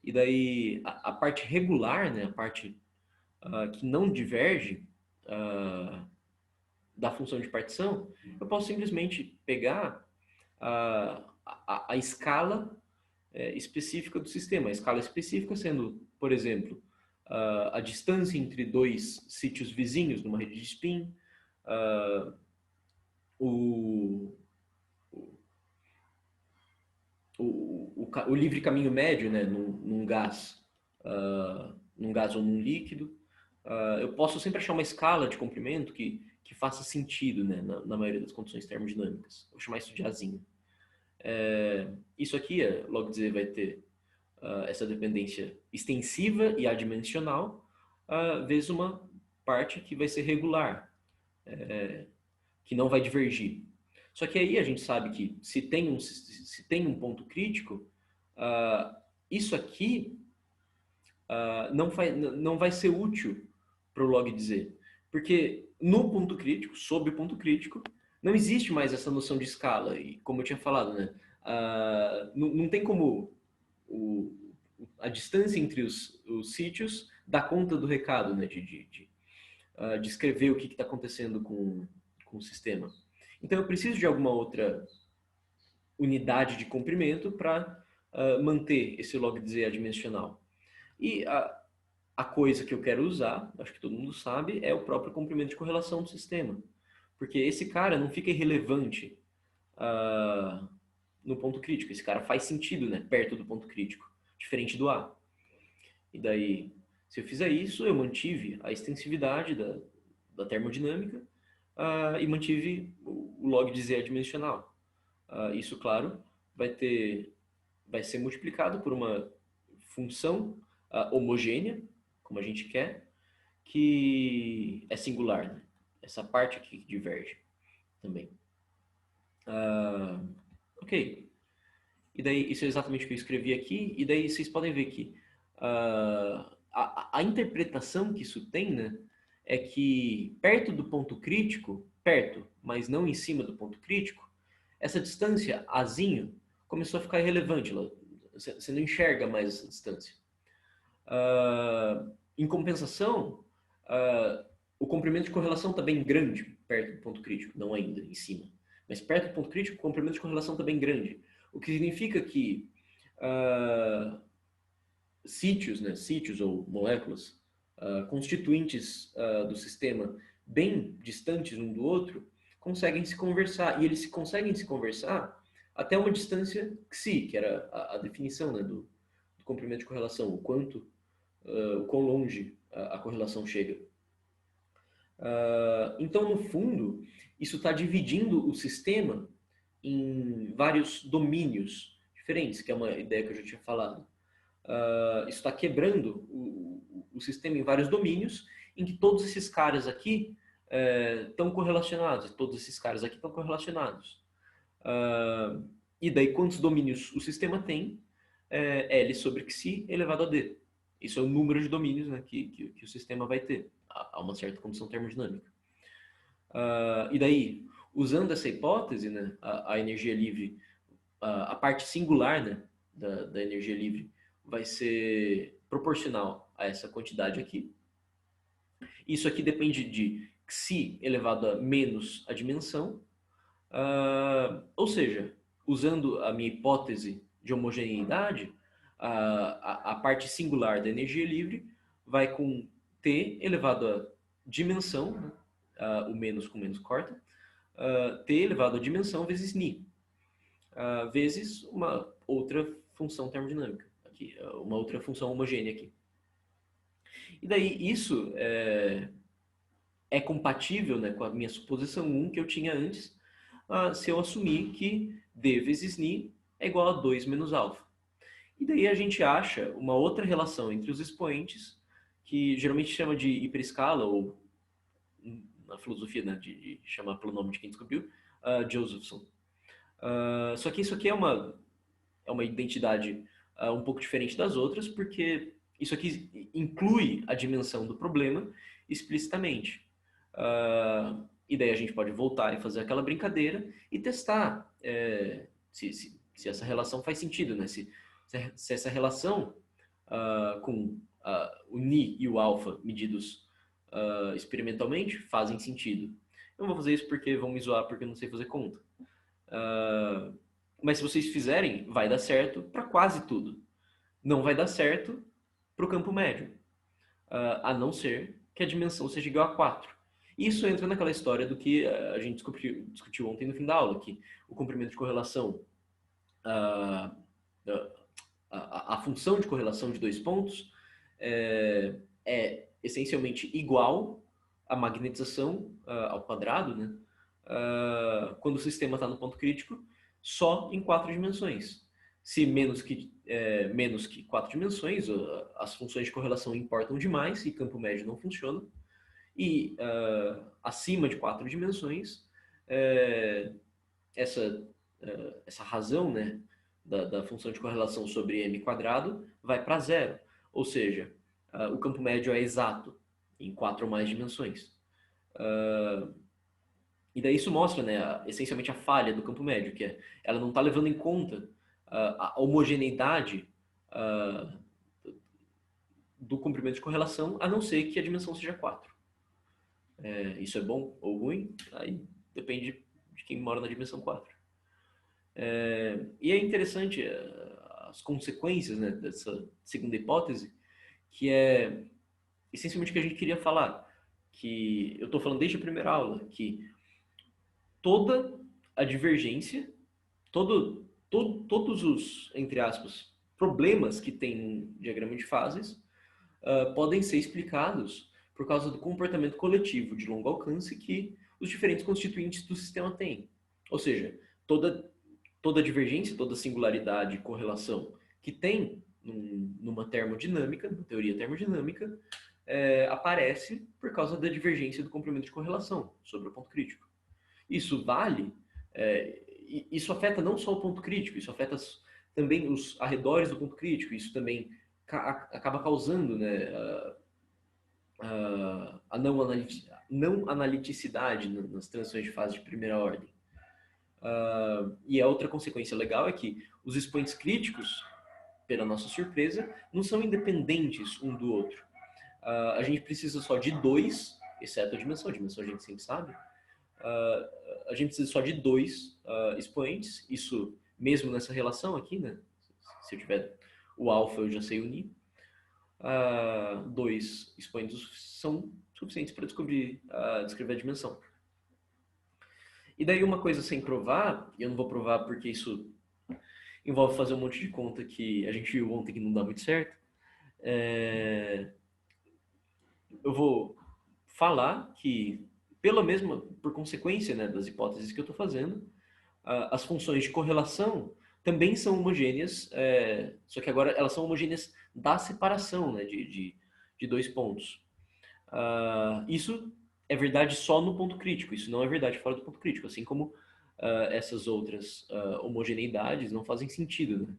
Speaker 1: E daí, a parte regular, né, a parte que não diverge da função de partição, eu posso simplesmente pegar a escala específica do sistema. A escala específica sendo, por exemplo, a distância entre dois sítios vizinhos numa rede de spin, o livre caminho médio, né, num gás ou num líquido. Eu posso sempre achar uma escala de comprimento que faça sentido, né, na maioria das condições termodinâmicas. Vou chamar isso de azinho. Isso aqui, logo dizer, vai ter essa dependência extensiva e adimensional, vezes uma parte que vai ser regular, que não vai divergir. Só que aí a gente sabe que se tem um ponto crítico, isso aqui não vai ser útil para o log dizer. Porque no ponto crítico, sob o ponto crítico, não existe mais essa noção de escala. E como eu tinha falado, né? Não tem como o, a distância entre os sítios dar conta do recado, né? De escrever o que está acontecendo com o sistema. Então eu preciso de alguma outra unidade de comprimento para manter esse log Z adimensional. E a coisa que eu quero usar, acho que todo mundo sabe, é o próprio comprimento de correlação do sistema. Porque esse cara não fica irrelevante no ponto crítico. Esse cara faz sentido, né, perto do ponto crítico, diferente do A. E daí, se eu fizer isso, eu mantive a extensividade da termodinâmica e mantive o log de Z adimensional. Isso, claro, vai ser multiplicado por uma função homogênea, como a gente quer, que é singular, né? Essa parte aqui que diverge também. Ok. E daí, isso é exatamente o que eu escrevi aqui, e daí vocês podem ver que a interpretação que isso tem, né, é que perto do ponto crítico, perto, mas não em cima do ponto crítico, essa distância, azinho, começou a ficar irrelevante. Você não enxerga mais essa distância. Em compensação, o comprimento de correlação está bem grande perto do ponto crítico, não ainda em cima. Mas perto do ponto crítico, o comprimento de correlação está bem grande. O que significa que sítios, né, sítios ou moléculas constituintes do sistema bem distantes um do outro conseguem se conversar. E eles conseguem se conversar até uma distância xi, que era a definição, né, do comprimento de correlação, o quão longe a correlação chega. Então, no fundo, isso está dividindo o sistema em vários domínios diferentes, que é uma ideia que eu já tinha falado. Isso está quebrando o sistema em vários domínios, em que todos esses caras aqui estão correlacionados, todos esses caras aqui estão correlacionados. E daí, quantos domínios o sistema tem? L sobre xi elevado a d. Isso é o número de domínios, né, que o sistema vai ter a uma certa condição termodinâmica. E daí, usando essa hipótese, né, a energia livre, a parte singular, né, da energia livre vai ser proporcional a essa quantidade aqui. Isso aqui depende de xi elevado a menos a dimensão. Ou seja, usando a minha hipótese de homogeneidade, a parte singular da energia livre vai com T elevado a dimensão, né? O menos com menos corta, T elevado a dimensão vezes Ni, vezes uma outra função termodinâmica, aqui, uma outra função homogênea aqui. E daí isso é compatível, né, com a minha suposição 1 que eu tinha antes, se eu assumir que D vezes Ni é igual a 2 menos alfa. E daí a gente acha uma outra relação entre os expoentes, que geralmente chama de hiperescala, ou na filosofia, né, de chamar pelo nome de quem descobriu, Josephson. Só que isso aqui é uma identidade um pouco diferente das outras, porque isso aqui inclui a dimensão do problema explicitamente. E daí a gente pode voltar e fazer aquela brincadeira e testar se essa relação faz sentido, né? Se essa relação com o Ni e o alfa medidos experimentalmente fazem sentido. Eu não vou fazer isso porque vão me zoar porque eu não sei fazer conta. Mas se vocês fizerem, vai dar certo para quase tudo. Não vai dar certo para o campo médio, a não ser que a dimensão seja igual a 4. Isso entra naquela história do que a gente discutiu ontem no fim da aula, que o comprimento de correlação, a função de correlação de dois pontos é essencialmente igual à magnetização ao quadrado, né? Quando o sistema está no ponto crítico, só em 4 dimensões. Se menos que 4 dimensões, as funções de correlação importam demais e campo médio não funciona. E acima de 4 dimensões, essa razão, né, da função de correlação sobre m quadrado vai para zero. Ou seja, o campo médio é exato em 4 ou mais dimensões. E daí isso mostra, né, essencialmente a falha do campo médio, que é ela não está levando em conta a homogeneidade do comprimento de correlação, a não ser que a dimensão seja 4. Isso é bom ou ruim? Aí depende de quem mora na dimensão 4. E é interessante as consequências, né, dessa segunda hipótese, que é essencialmente o que a gente queria falar, que eu estou falando desde a primeira aula, que toda a divergência, todos os, entre aspas, problemas que tem um diagrama de fases podem ser explicados por causa do comportamento coletivo de longo alcance que os diferentes constituintes do sistema têm. Ou seja, toda divergência, toda singularidade e correlação que tem numa termodinâmica, numa teoria termodinâmica, aparece por causa da divergência do comprimento de correlação sobre o ponto crítico. Isso vale, isso afeta não só o ponto crítico, isso afeta também os arredores do ponto crítico, isso também acaba causando, né, a não analiticidade nas transições de fase de primeira ordem. E a outra consequência legal é que os expoentes críticos, pela nossa surpresa, não são independentes um do outro. A gente precisa só de dois, exceto a dimensão a gente sempre sabe, a gente precisa só de dois expoentes, isso mesmo nessa relação aqui, né? Se eu tiver o alfa, eu já sei unir. Dois expoentes são suficientes para descrever a dimensão. E daí uma coisa sem provar, e eu não vou provar porque isso envolve fazer um monte de conta que a gente viu ontem que não dá muito certo, eu vou falar que, por consequência, né, das hipóteses que eu estou fazendo, as funções de correlação também são homogêneas, só que agora elas são homogêneas da separação, né, de dois pontos. Isso é verdade só no ponto crítico, isso não é verdade fora do ponto crítico, assim como essas outras homogeneidades não fazem sentido, né,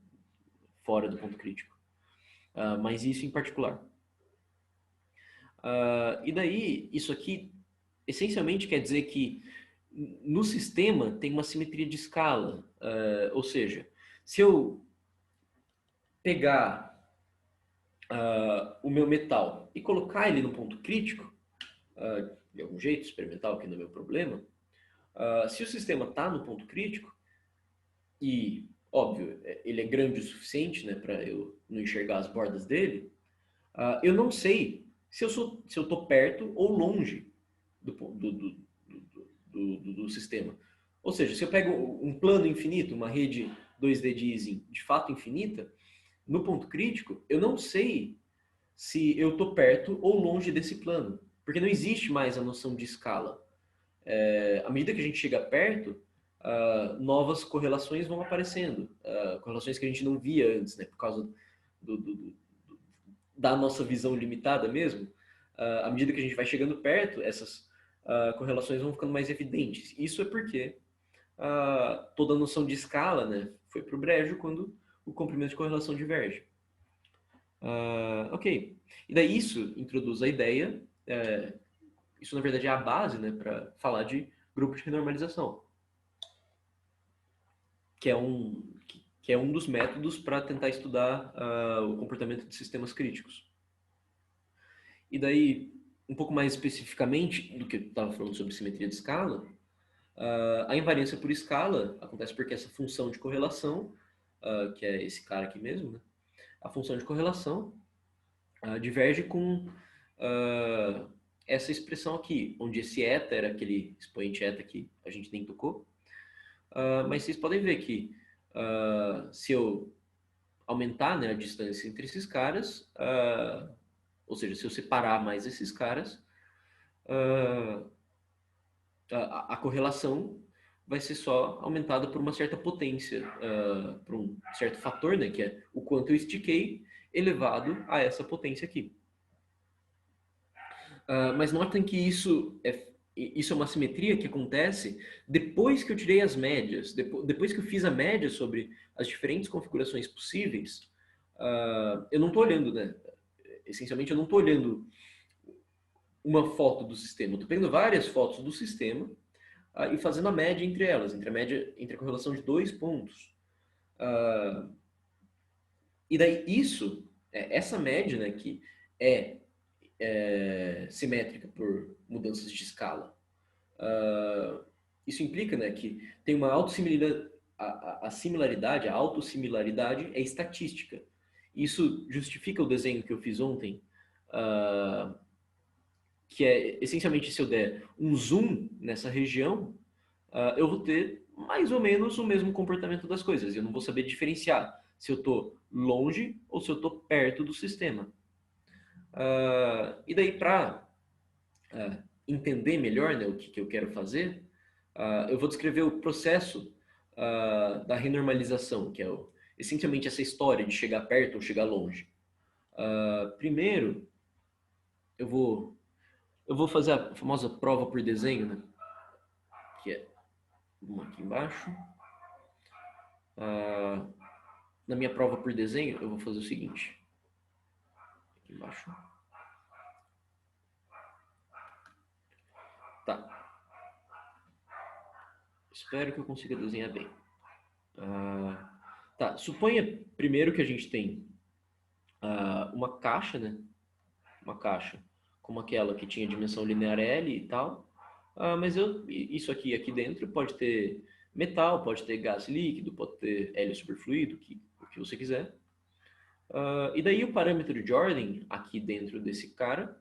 Speaker 1: fora do ponto crítico. Mas isso em particular. E daí, isso aqui essencialmente quer dizer que no sistema tem uma simetria de escala, ou seja, se eu pegar o meu metal e colocar ele no ponto crítico, de algum jeito experimental, que não é meu problema, se o sistema está no ponto crítico, e, óbvio, ele é grande o suficiente, né, para eu não enxergar as bordas dele, eu não sei se eu estou perto ou longe do sistema. Ou seja, se eu pego um plano infinito, uma rede 2D de Ising de fato infinita, no ponto crítico, eu não sei se eu estou perto ou longe desse plano, porque não existe mais a noção de escala. À medida que a gente chega perto, novas correlações vão aparecendo, correlações que a gente não via antes, né, por causa da nossa visão limitada mesmo. À medida que a gente vai chegando perto, essas correlações vão ficando mais evidentes. Isso é porque toda a noção de escala, né, foi para o brejo quando o comprimento de correlação diverge. Ok. E daí isso introduz a ideia, isso na verdade é a base, né, para falar de grupo de renormalização, que é um dos métodos para tentar estudar o comportamento de sistemas críticos. E daí, um pouco mais especificamente do que eu estava falando sobre simetria de escala, a invariância por escala acontece porque essa função de correlação, que é esse cara aqui mesmo, né? A função de correlação diverge com essa expressão aqui, onde esse eta era aquele expoente eta que a gente nem tocou. Mas vocês podem ver que se eu aumentar, né, a distância entre esses caras, ou seja, se eu separar mais esses caras, a correlação vai ser só aumentada por uma certa potência, por um certo fator, né, que é o quanto eu estiquei, elevado a essa potência aqui. Mas notem que isso é uma simetria que acontece depois que eu tirei as médias, depois que eu fiz a média sobre as diferentes configurações possíveis, eu não estou olhando, né? Essencialmente, eu não estou olhando uma foto do sistema. Eu estou pegando várias fotos do sistema e fazendo a média entre elas, entre a correlação de 2 pontos. E daí essa média, né, que é simétrica por mudanças de escala, isso implica, né, que tem uma autossimilaridade, a similaridade, a autossimilaridade é estatística. Isso justifica o desenho que eu fiz ontem, que é essencialmente se eu der um zoom nessa região, eu vou ter mais ou menos o mesmo comportamento das coisas. Eu não vou saber diferenciar se eu estou longe ou se eu estou perto do sistema. E daí, para entender melhor, né, o que eu quero fazer, eu vou descrever o processo da renormalização, que é essencialmente essa história de chegar perto ou chegar longe. Primeiro, eu vou fazer a famosa prova por desenho, né, que é uma aqui embaixo. Na minha prova por desenho, eu vou fazer o seguinte. Aqui embaixo. Tá. Espero que eu consiga desenhar bem. Tá. Suponha primeiro que a gente tem uma caixa, né? Uma caixa como aquela que tinha dimensão linear L e tal. Mas isso aqui dentro pode ter metal, pode ter gás líquido, pode ter hélio superfluido, o que você quiser. E daí o parâmetro de ordem aqui dentro desse cara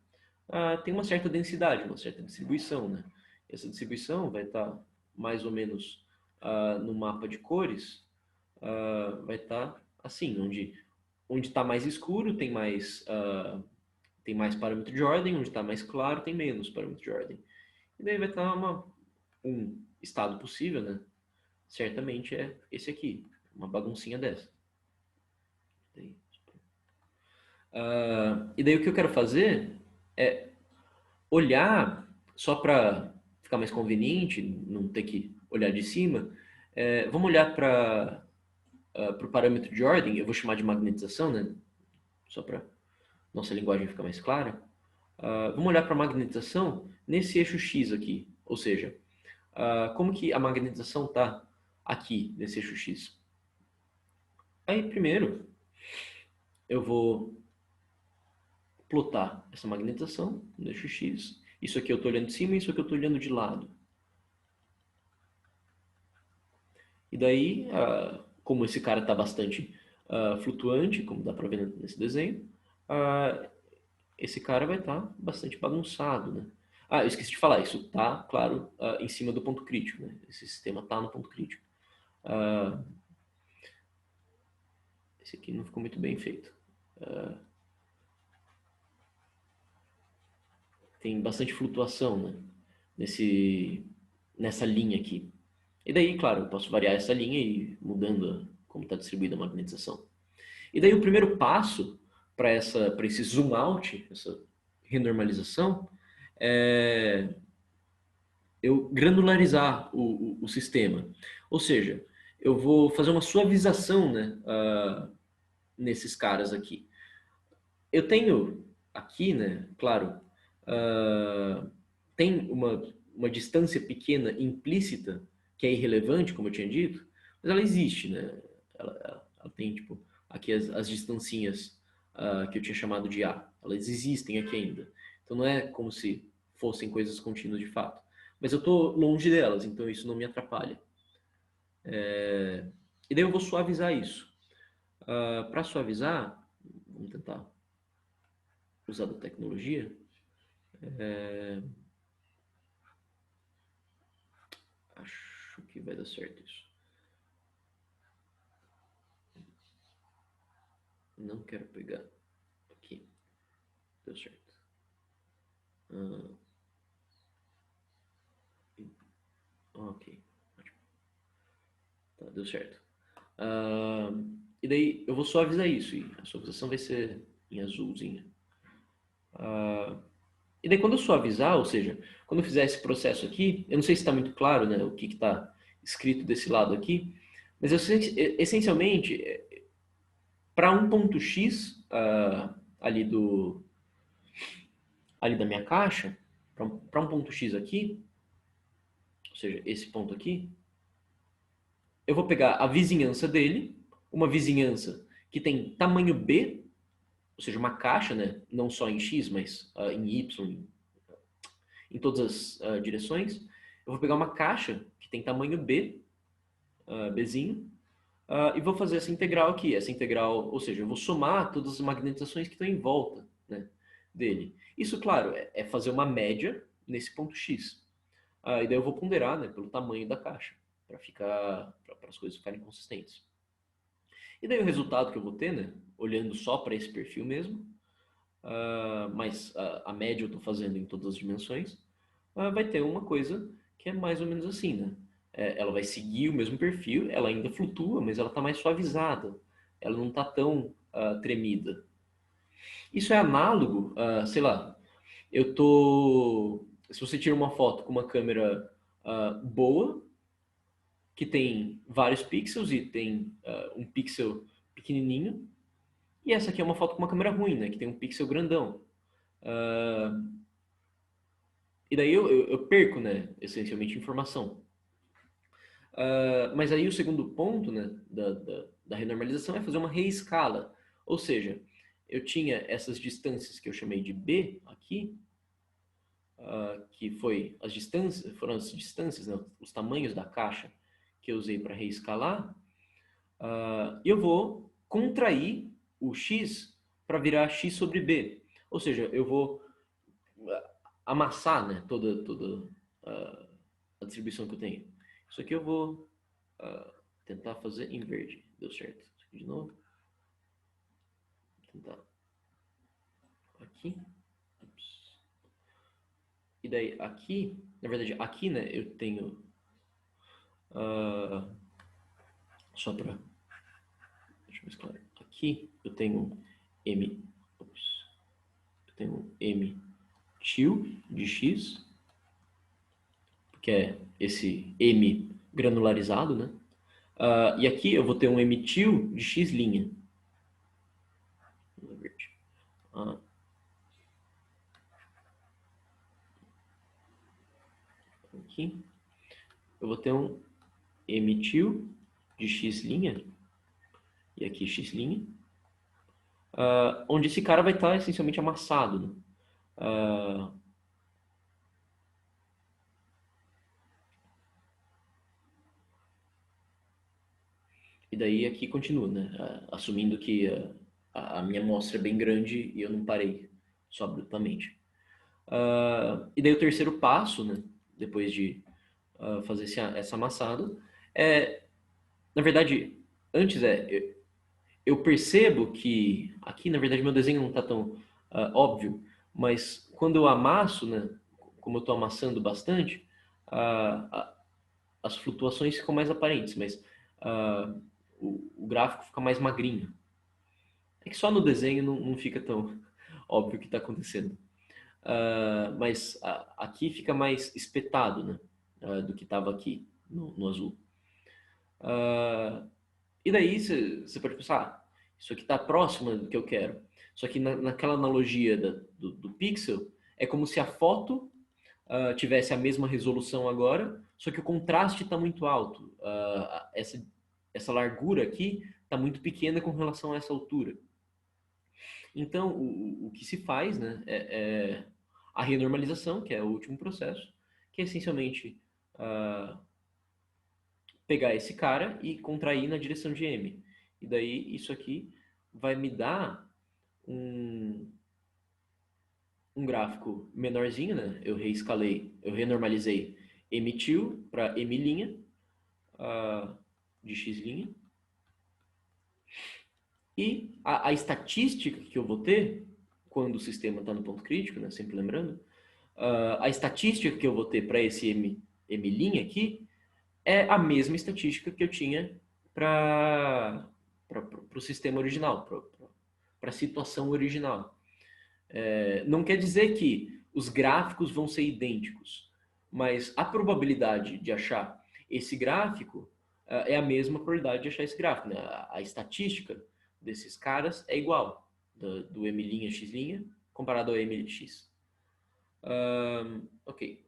Speaker 1: tem uma certa densidade, uma certa distribuição, né? Essa distribuição vai estar mais ou menos no mapa de cores, vai estar assim, onde está mais escuro tem mais parâmetro de ordem, onde está mais claro tem menos parâmetro de ordem. E daí vai estar um estado possível, né? Certamente é esse aqui, uma baguncinha dessa. E daí o que eu quero fazer é olhar, só para ficar mais conveniente, não ter que olhar de cima, vamos olhar para o parâmetro de ordem, eu vou chamar de magnetização, né? Só para nossa linguagem ficar mais clara. Vamos olhar para a magnetização nesse eixo X aqui, ou seja, como que a magnetização está aqui nesse eixo X. Aí primeiro eu vou plotar essa magnetização no eixo X. Isso aqui eu estou olhando de cima e isso aqui eu estou olhando de lado. E daí, como esse cara está bastante flutuante, como dá para ver nesse desenho, esse cara vai estar bastante bagunçado, né? Eu esqueci de falar, isso está, claro, em cima do ponto crítico, né? Esse sistema está no ponto crítico. Esse aqui não ficou muito bem feito. Tem bastante flutuação, né? Nessa linha aqui. E daí, claro, eu posso variar essa linha e ir mudando como está distribuída a magnetização. E daí o primeiro passo para esse zoom out, essa renormalização, é eu granularizar o sistema. Ou seja, eu vou fazer uma suavização, né, nesses caras aqui. Eu tenho aqui, né, claro, tem uma distância pequena implícita, que é irrelevante, como eu tinha dito, mas ela existe, né? Ela tem, tipo, aqui as distancinhas que eu tinha chamado de A. Elas existem aqui ainda. Então não é como se fossem coisas contínuas de fato. Mas eu estou longe delas, então isso não me atrapalha. E daí eu vou suavizar isso. Para suavizar, vamos tentar usar da tecnologia. Acho que vai dar certo isso. Não quero pegar aqui. Deu certo. Ok. Ótimo. Tá, deu certo. E daí eu vou suavizar isso. E a suavização vai ser em azulzinha. E daí quando eu suavizar, ou seja, quando eu fizer esse processo aqui, eu não sei se está muito claro, né, o que está escrito desse lado aqui, mas eu sei, essencialmente, para um ponto X ali ali da minha caixa, para um ponto X aqui, ou seja, esse ponto aqui, eu vou pegar a vizinhança dele, uma vizinhança que tem tamanho B, ou seja, uma caixa, né? Não só em X, mas em Y, em todas as direções. Eu vou pegar uma caixa que tem tamanho B, Bzinho, e vou fazer essa integral aqui. Essa integral, ou seja, eu vou somar todas as magnetizações que estão em volta, né, dele. Isso, claro, é fazer uma média nesse ponto X. E daí eu vou ponderar, né, pelo tamanho da caixa, para as coisas ficarem consistentes. E daí o resultado que eu vou ter, né, olhando só para esse perfil mesmo, mas a média eu estou fazendo em todas as dimensões, vai ter uma coisa que é mais ou menos assim, né? Ela vai seguir o mesmo perfil, ela ainda flutua, mas ela está mais suavizada, ela não está tão tremida. Isso é análogo, sei lá, se você tira uma foto com uma câmera boa, que tem vários pixels e tem um pixel pequenininho, e essa aqui é uma foto com uma câmera ruim, né? Que tem um pixel grandão. E daí eu perco, né? Essencialmente informação. Mas aí o segundo ponto, né? Da renormalização é fazer uma reescala. Ou seja, eu tinha essas distâncias que eu chamei de B aqui, que foram as distâncias, né? Os tamanhos da caixa que eu usei para reescalar. E eu vou contrair o x para virar x sobre b. Ou seja, eu vou amassar, né, toda a distribuição que eu tenho. Isso aqui eu vou tentar fazer em verde. Deu certo. Isso aqui de novo. Vou tentar aqui. Ups. E daí aqui, na verdade, aqui, né, eu tenho só para deixa eu ver claro. Aqui eu tenho m, eu tenho m til de x, que é esse m granularizado, né? E aqui eu vou ter um m til de x'. Aqui eu vou ter um m til de x' e aqui x', onde esse cara vai estar essencialmente amassado, né? E daí aqui continua, né? Assumindo que a minha amostra é bem grande e eu não parei só abruptamente. E daí o terceiro passo, né? Depois de fazer essa amassada, na verdade, antes eu percebo que aqui, na verdade, meu desenho não está tão óbvio, mas quando eu amasso, né? Como eu estou amassando bastante, as flutuações ficam mais aparentes, mas o gráfico fica mais magrinho. É que só no desenho não fica tão óbvio o que está acontecendo. Mas aqui fica mais espetado, né? Do que estava aqui no azul. E daí você pode pensar, isso aqui está próximo do que eu quero. Só que naquela analogia do pixel, é como se a foto tivesse a mesma resolução agora, só que o contraste está muito alto. Essa largura aqui está muito pequena com relação a essa altura. Então, o que se faz, né, é a renormalização, que é o último processo, que é essencialmente pegar esse cara e contrair na direção de M. E daí isso aqui vai me dar um gráfico menorzinho, né? Eu renormalizei M til para M' de x'. E a estatística que eu vou ter, quando o sistema está no ponto crítico, né? Sempre lembrando, a estatística que eu vou ter para esse M' aqui é a mesma estatística que eu tinha para o sistema original, para a situação original. Não quer dizer que os gráficos vão ser idênticos, mas a probabilidade de achar esse gráfico é a mesma probabilidade de achar esse gráfico. Né? A estatística desses caras é igual, do M' x' comparado ao MX. Ok.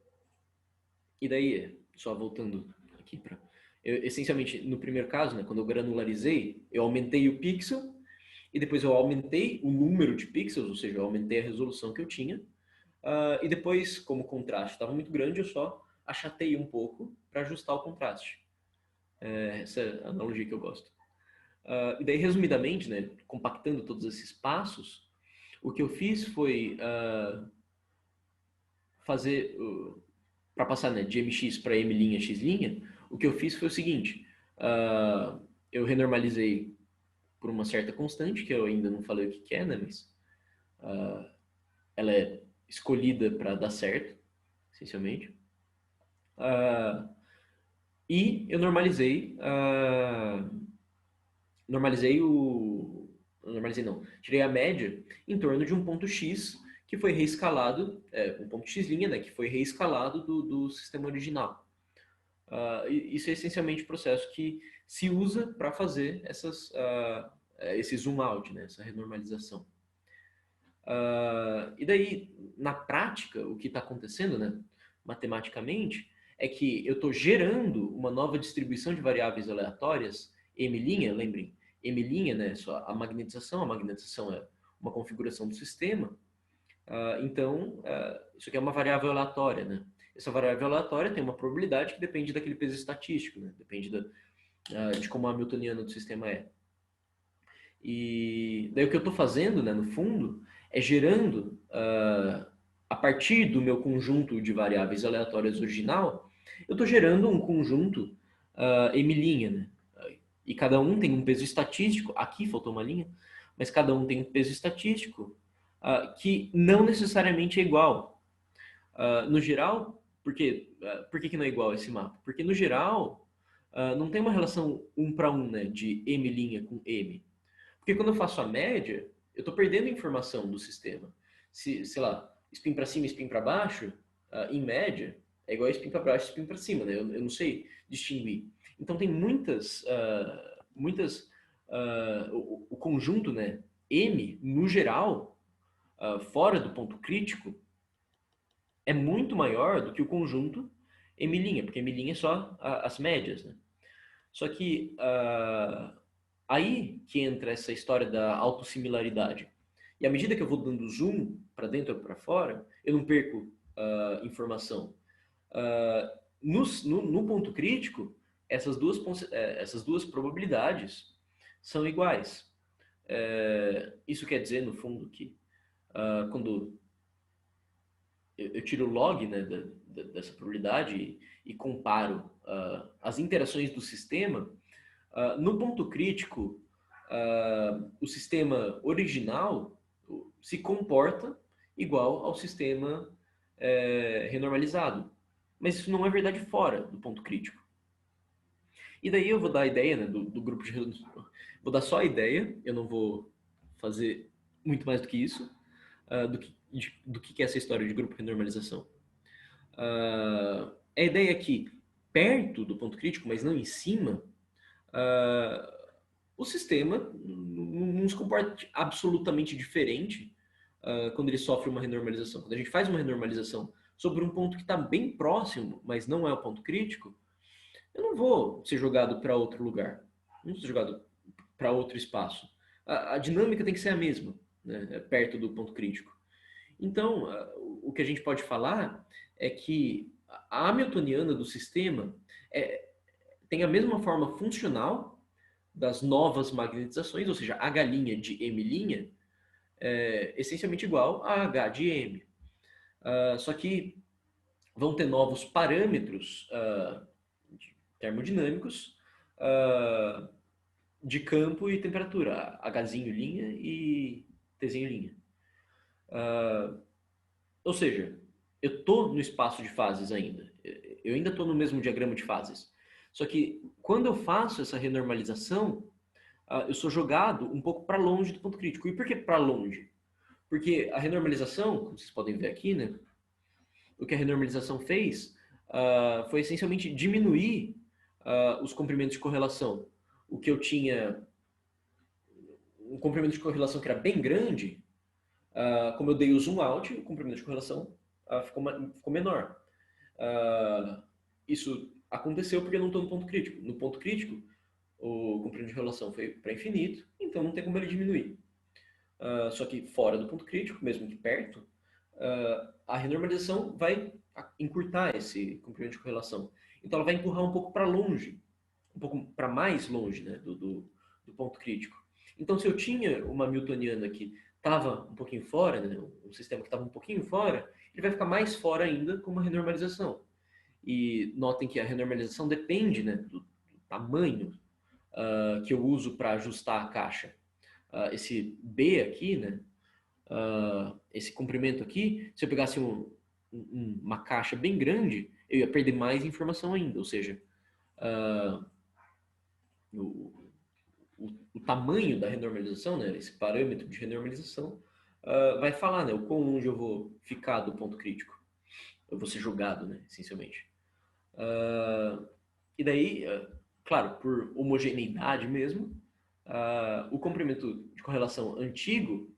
Speaker 1: E daí, só voltando aqui para... Essencialmente, no primeiro caso, né, quando eu granularizei, eu aumentei o pixel e depois eu aumentei o número de pixels, ou seja, eu aumentei a resolução que eu tinha. E depois, como o contraste estava muito grande, eu só achatei um pouco para ajustar o contraste. Essa é a analogia que eu gosto. E daí, resumidamente, né, compactando todos esses passos, o que eu fiz foi fazer, para passar, né, de mx para m' x', o que eu fiz foi o seguinte, eu renormalizei por uma certa constante, que eu ainda não falei o que é, né, mas ela é escolhida para dar certo, essencialmente. E eu normalizei o... Normalizei não, tirei a média em torno de um ponto X que foi reescalado, um ponto X', né, que foi reescalado do sistema original. Isso é essencialmente o processo que se usa para fazer esse zoom out, né, essa renormalização. E daí, na prática, o que está acontecendo, né, matematicamente, é que eu estou gerando uma nova distribuição de variáveis aleatórias, m', lembrem, m', né, só a magnetização é uma configuração do sistema. Então, isso aqui é uma variável aleatória, né? Essa variável aleatória tem uma probabilidade que depende daquele peso estatístico, né? Depende de como a hamiltoniana do sistema é. E daí o que eu estou fazendo, né, no fundo, é gerando, a partir do meu conjunto de variáveis aleatórias original, eu estou gerando um conjunto m', né? E cada um tem um peso estatístico, aqui faltou uma linha, mas cada um tem um peso estatístico que não necessariamente é igual. No geral, por que não é igual esse mapa? Porque no geral, não tem uma relação 1 para 1, né, de m' com m. Porque quando eu faço a média, eu estou perdendo informação do sistema. Se, sei lá, spin para cima e spin para baixo, em média, é igual a spin para baixo e spin para cima, né? Eu não sei distinguir. Então tem o conjunto, né? M, no geral, fora do ponto crítico, é muito maior do que o conjunto M', porque M' é só as médias, né? Só que aí que entra essa história da autossimilaridade. E à medida que eu vou dando zoom para dentro ou para fora, eu não perco informação. No ponto crítico, essas duas probabilidades são iguais. Isso quer dizer, no fundo, que quando eu tiro o log, né, dessa probabilidade e comparo as interações do sistema, no ponto crítico, o sistema original se comporta igual ao sistema renormalizado. Mas isso não é verdade fora do ponto crítico. E daí eu vou dar a ideia, né, do grupo de... Vou dar só a ideia, eu não vou fazer muito mais do que isso, do que é essa história de grupo de renormalização. A ideia é que perto do ponto crítico, mas não em cima, o sistema não se comporta absolutamente diferente quando ele sofre uma renormalização. Quando a gente faz uma renormalização sobre um ponto que está bem próximo, mas não é o ponto crítico, eu não vou ser jogado para outro lugar, não vou ser jogado para outro espaço. A dinâmica tem que ser a mesma, né, perto do ponto crítico. Então, o que a gente pode falar é que a hamiltoniana do sistema tem a mesma forma funcional das novas magnetizações, ou seja, a galinha de M' é essencialmente igual a H de M. Só que vão ter novos parâmetros termodinâmicos de campo e temperatura, Hzinho linha e Tzinho linha. Ou seja, eu estou no espaço de fases ainda. Eu ainda estou no mesmo diagrama de fases. Só que quando eu faço essa renormalização, eu sou jogado um pouco para longe do ponto crítico. E por que para longe? Porque a renormalização, como vocês podem ver aqui, né, o que a renormalização fez foi essencialmente diminuir os comprimentos de correlação. O que eu tinha um comprimento de correlação que era bem grande, como eu dei o zoom out, o comprimento de correlação ficou menor. Isso aconteceu porque eu não estou no ponto crítico. No ponto crítico, o comprimento de correlação foi para infinito, então não tem como ele diminuir. Só que fora do ponto crítico, mesmo que perto, a renormalização vai encurtar esse comprimento de correlação. Então ela vai empurrar um pouco para longe, um pouco para mais longe, né, do ponto crítico. Então se eu tinha uma newtoniana que estava um pouquinho fora, né, um sistema que estava um pouquinho fora, ele vai ficar mais fora ainda com uma renormalização. E notem que a renormalização depende, né, do tamanho que eu uso para ajustar a caixa. Esse B aqui, né, esse comprimento aqui, se eu pegasse uma caixa bem grande, eu ia perder mais informação ainda. Ou seja, o tamanho da renormalização, né, esse parâmetro de renormalização, vai falar, né, o quão longe eu vou ficar do ponto crítico. Eu vou ser jogado, né, essencialmente. E daí, claro, por homogeneidade mesmo, o comprimento de correlação antigo,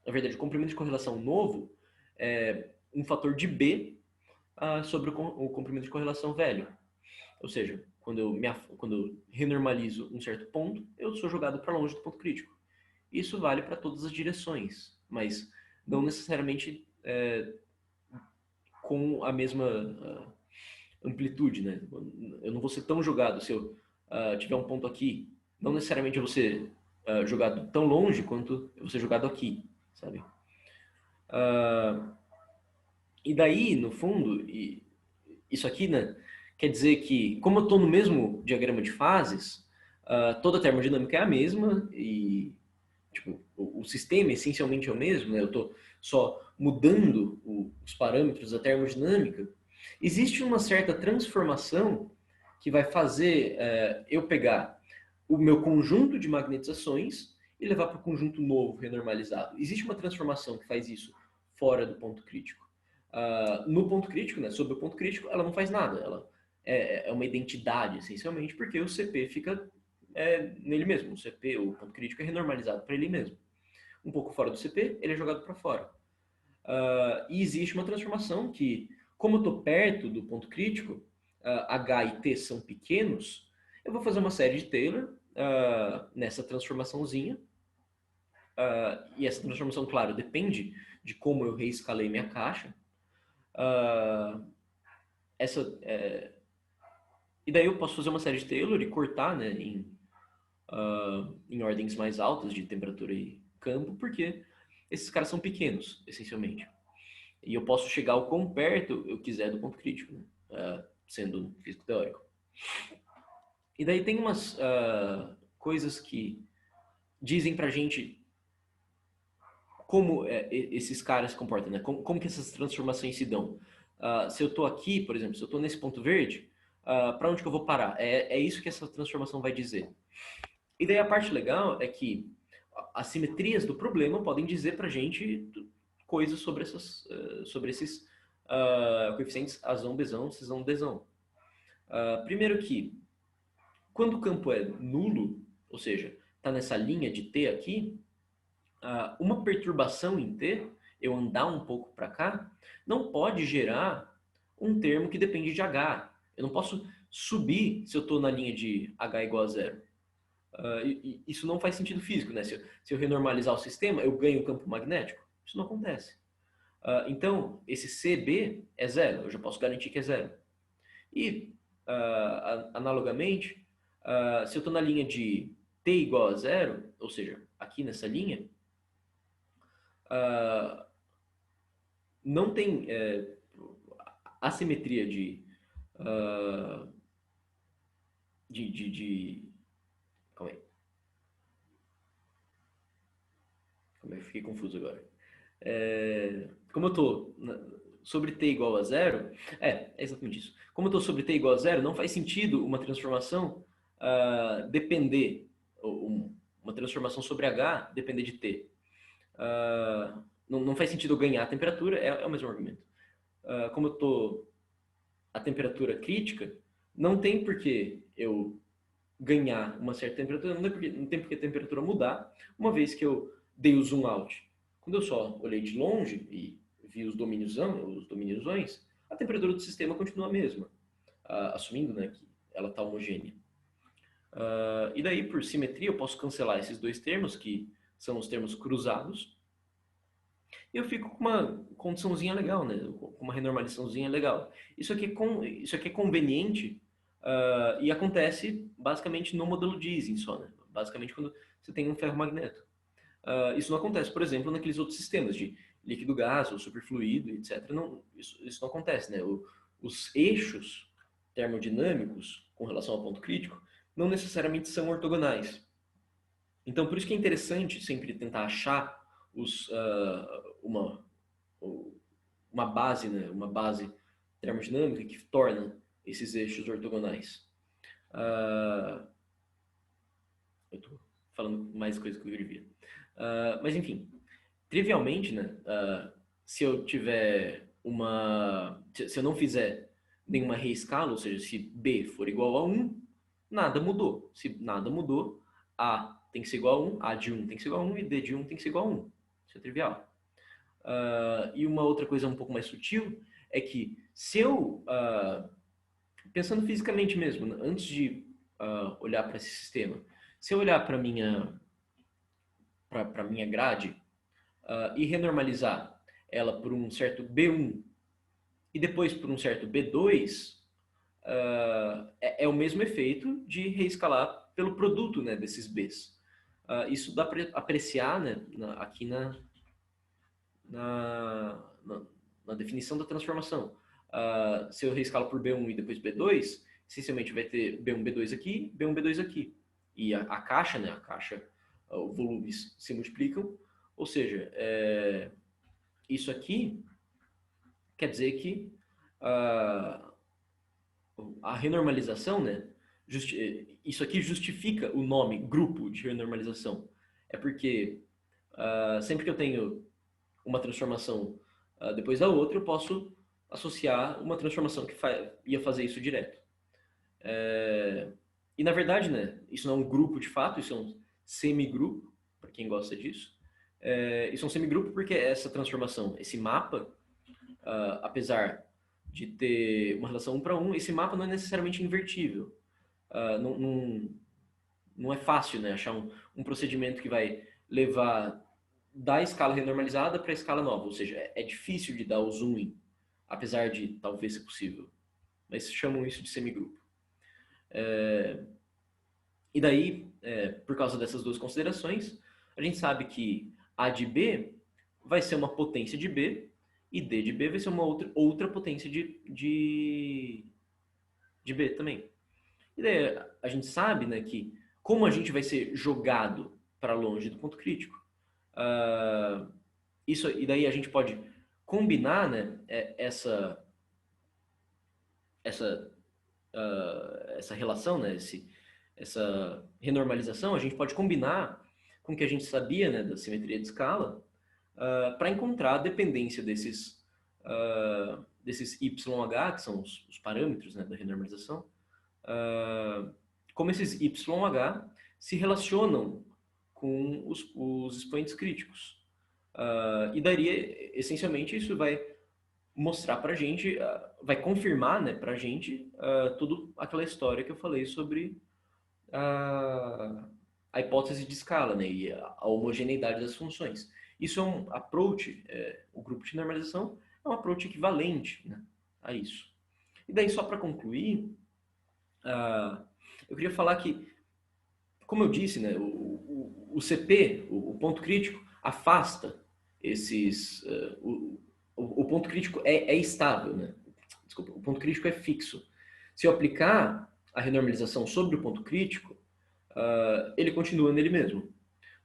Speaker 1: na verdade, o comprimento de correlação novo é um fator de B sobre o comprimento de correlação velho. Ou seja, quando eu renormalizo um certo ponto, eu sou jogado para longe do ponto crítico. Isso vale para todas as direções, mas não necessariamente com a mesma amplitude, né? Eu não vou ser tão jogado se eu tiver um ponto aqui. Não necessariamente eu vou ser jogado tão longe quanto eu vou ser jogado aqui, sabe? E daí, no fundo, isso aqui, né, quer dizer que, como eu estou no mesmo diagrama de fases, toda a termodinâmica é a mesma e tipo, o sistema essencialmente é o mesmo, né? Eu estou só mudando os parâmetros da termodinâmica. Existe uma certa transformação que vai fazer eu pegar o meu conjunto de magnetizações e levar para o conjunto novo, renormalizado. Existe uma transformação que faz isso fora do ponto crítico. No ponto crítico, né, sobre o ponto crítico, ela não faz nada. Ela é uma identidade, essencialmente, porque o CP fica nele mesmo. O CP, o ponto crítico, é renormalizado para ele mesmo. Um pouco fora do CP, ele é jogado para fora. E existe uma transformação que, como eu estou perto do ponto crítico, H e T são pequenos, eu vou fazer uma série de Taylor nessa transformaçãozinha. E essa transformação, claro, depende de como eu reescalei minha caixa. E daí eu posso fazer uma série de Taylor e cortar, né, em ordens mais altas de temperatura e campo, porque esses caras são pequenos, essencialmente. E eu posso chegar o quão perto eu quiser do ponto crítico, né, sendo físico teórico. E daí tem umas coisas que dizem pra gente como esses caras se comportam, né? Como que essas transformações se dão. Se eu tô aqui, por exemplo, se eu tô nesse ponto verde, para onde que eu vou parar? É isso que essa transformação vai dizer. E daí a parte legal é que as simetrias do problema podem dizer pra gente coisas sobre esses coeficientes azão, bezão, cisão, desão. Primeiro que, quando o campo é nulo, ou seja, está nessa linha de T aqui, uma perturbação em T, eu andar um pouco para cá, não pode gerar um termo que depende de H. Eu não posso subir se eu estou na linha de H igual a zero. Isso não faz sentido físico, né? Se eu renormalizar o sistema, eu ganho um campo magnético. Isso não acontece. Então, esse CB é zero. Eu já posso garantir que é zero. E, analogamente, se eu estou na linha de T igual a zero, ou seja, aqui nessa linha, não tem assimetria calma aí. Fiquei confuso agora. Como eu estou sobre t igual a zero, é exatamente isso. Como eu estou sobre t igual a zero, não faz sentido uma transformação depender, uma transformação sobre h depender de t. Não faz sentido eu ganhar a temperatura, é o mesmo argumento. Como eu estou a temperatura crítica, não tem por que eu ganhar uma certa temperatura, não tem por que a temperatura mudar, uma vez que eu dei o zoom out. Quando eu só olhei de longe e via os domíniosões, a temperatura do sistema continua a mesma, assumindo, né, que ela está homogênea. E daí, por simetria, eu posso cancelar esses dois termos, que são os termos cruzados, e eu fico com uma condiçãozinha legal, né? Com uma renormalizaçãozinha legal. Isso aqui é conveniente e acontece basicamente no modelo de Ising só, né? Basicamente quando você tem um ferromagneto. Isso não acontece, por exemplo, naqueles outros sistemas de líquido gás ou superfluido, etc. Não, isso não acontece, né? Os eixos termodinâmicos com relação ao ponto crítico não necessariamente são ortogonais. Então, por isso que é interessante sempre tentar achar uma base, né? Uma base termodinâmica que torna esses eixos ortogonais. Eu estou falando mais coisas que eu devia. Mas, enfim, trivialmente, né? Se eu tiver se eu não fizer nenhuma reescala, ou seja, se B for igual a 1, nada mudou. Se nada mudou, A tem que ser igual a 1, A de 1 tem que ser igual a 1 e D de 1 tem que ser igual a 1. Isso é trivial. E uma outra coisa um pouco mais sutil é que se eu, pensando fisicamente mesmo, né, antes de olhar para esse sistema, se eu olhar para a minha grade e renormalizar ela por um certo B1 e depois por um certo B2, é o mesmo efeito de reescalar pelo produto, né, desses Bs. Isso dá para apreciar, né, aqui na definição da transformação. Se eu reescalo por B1 e depois B2, essencialmente vai ter B1, B2 aqui, B1, B2 aqui. E a caixa, né, os volumes se multiplicam, ou seja, isso aqui quer dizer que a renormalização, né, isso aqui justifica o nome grupo de renormalização. É porque sempre que eu tenho uma transformação depois da outra, eu posso associar uma transformação que ia fazer isso direto. E na verdade, né, isso não é um grupo de fato, isso é um semigrupo, para quem gosta disso. Isso é um semigrupo porque essa transformação, esse mapa, apesar de ter uma relação 1 para 1, esse mapa não é necessariamente invertível. Não é fácil, né, achar um procedimento que vai levar da escala renormalizada para a escala nova, ou seja, é difícil de dar o zooming, apesar de talvez ser possível. Mas chamam isso de semigrupo. E daí, por causa dessas duas considerações, a gente sabe que A de B vai ser uma potência de B e D de B vai ser uma outra potência de B também. E daí a gente sabe, né, que como a gente vai ser jogado para longe do ponto crítico, e daí a gente pode combinar, né, essa relação, né, essa renormalização, a gente pode combinar com o que a gente sabia, né, da simetria de escala, para encontrar a dependência desses YH, que são os parâmetros, né, da renormalização, como esses YH se relacionam com os expoentes críticos. E daria, essencialmente, isso vai mostrar para a gente, vai confirmar, né, para a gente toda aquela história que eu falei sobre a hipótese de escala, né, e a homogeneidade das funções. Isso é um approach, o grupo de normalização é um approach equivalente, né, a isso. E daí, só para concluir, eu queria falar que, como eu disse, né, o CP, o ponto crítico, afasta esses... o ponto crítico é estável, né? Desculpa, o ponto crítico é fixo. Se eu aplicar a renormalização sobre o ponto crítico, ele continua nele mesmo.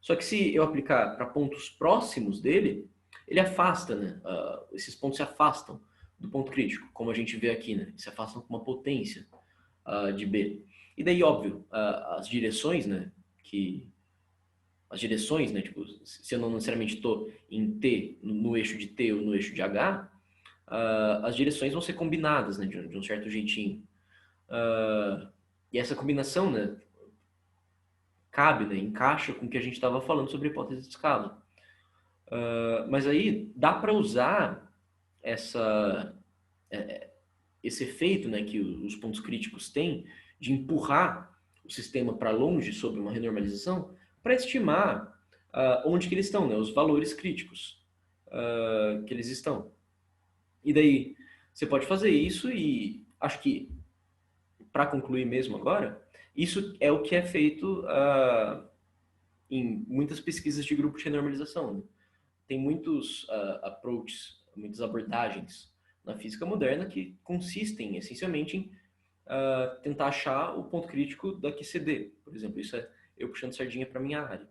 Speaker 1: Só que se eu aplicar para pontos próximos dele, ele afasta, né? Esses pontos se afastam do ponto crítico, como a gente vê aqui, né? Se afastam com uma potência de B. E daí, óbvio, as direções, né? Tipo, se eu não necessariamente estou em T, no eixo de T ou no eixo de H, as direções vão ser combinadas, né, de um certo jeitinho. E essa combinação, né, cabe, né, encaixa com o que a gente estava falando sobre hipótese de escala. Mas aí dá para usar essa, esse efeito, né, que os pontos críticos têm de empurrar o sistema para longe sobre uma renormalização para estimar onde que eles estão, né, os valores críticos que eles estão. E daí você pode fazer isso e acho que, para concluir mesmo agora, isso é o que é feito em muitas pesquisas de grupo de renormalização, né? Tem muitos approaches, muitas abordagens na física moderna que consistem essencialmente em tentar achar o ponto crítico da QCD, por exemplo. Isso é eu puxando sardinha para minha área.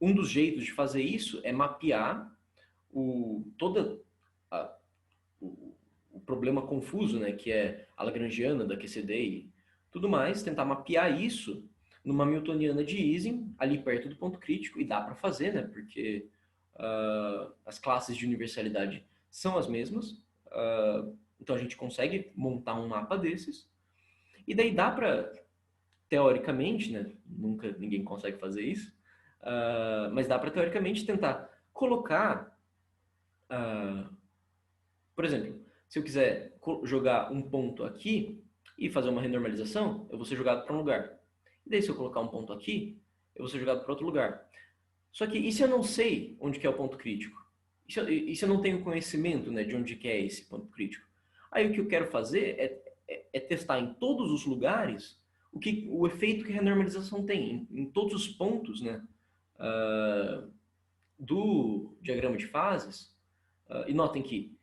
Speaker 1: Um dos jeitos de fazer isso é mapear todo o problema confuso, né, que é a lagrangiana da QCD e tudo mais, tentar mapear isso numa Hamiltoniana de Ising, ali perto do ponto crítico, e dá para fazer, né, porque as classes de universalidade são as mesmas, então a gente consegue montar um mapa desses, e daí dá para, teoricamente, né, nunca ninguém consegue fazer isso, mas dá para, teoricamente, tentar colocar, por exemplo, se eu quiser jogar um ponto aqui e fazer uma renormalização, eu vou ser jogado para um lugar. E daí, se eu colocar um ponto aqui, eu vou ser jogado para outro lugar. Só que, e se eu não sei onde que é o ponto crítico? E se eu não tenho conhecimento, né, de onde que é esse ponto crítico? Aí o que eu quero fazer é testar em todos os lugares o efeito que a renormalização tem, em todos os pontos, né, do diagrama de fases. E notem que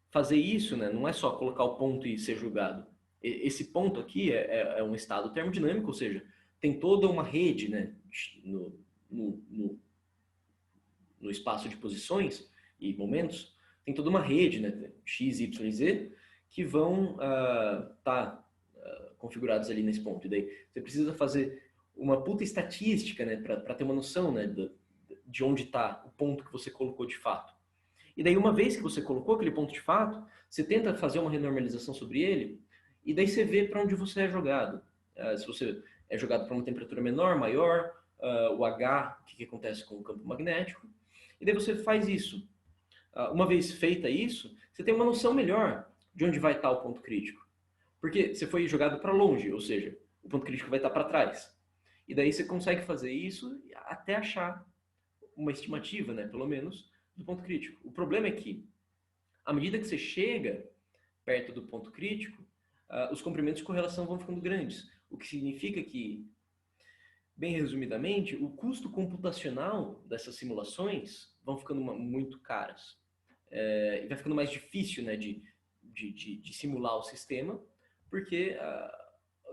Speaker 1: fazer isso, né, não é só colocar o ponto e ser julgado. Esse ponto aqui é um estado termodinâmico, ou seja, tem toda uma rede, né, no, no, no espaço de posições e momentos, tem toda uma rede, né, x, y e z, que vão estar configurados ali nesse ponto. E daí você precisa fazer uma puta estatística, né, para ter uma noção, né, de onde está o ponto que você colocou de fato. E daí, uma vez que você colocou aquele ponto de fato, você tenta fazer uma renormalização sobre ele, e daí você vê para onde você é jogado. Se você é jogado para uma temperatura menor, maior, o H, o que acontece com o campo magnético. E daí você faz isso. Uma vez feita isso, você tem uma noção melhor de onde vai estar o ponto crítico. Porque você foi jogado para longe, ou seja, o ponto crítico vai estar para trás. E daí você consegue fazer isso até achar uma estimativa, né, pelo menos, do ponto crítico. O problema é que, à medida que você chega perto do ponto crítico, os comprimentos de correlação vão ficando grandes, o que significa que, bem resumidamente, o custo computacional dessas simulações vão ficando muito caras. E vai ficando mais difícil, né, de simular o sistema, porque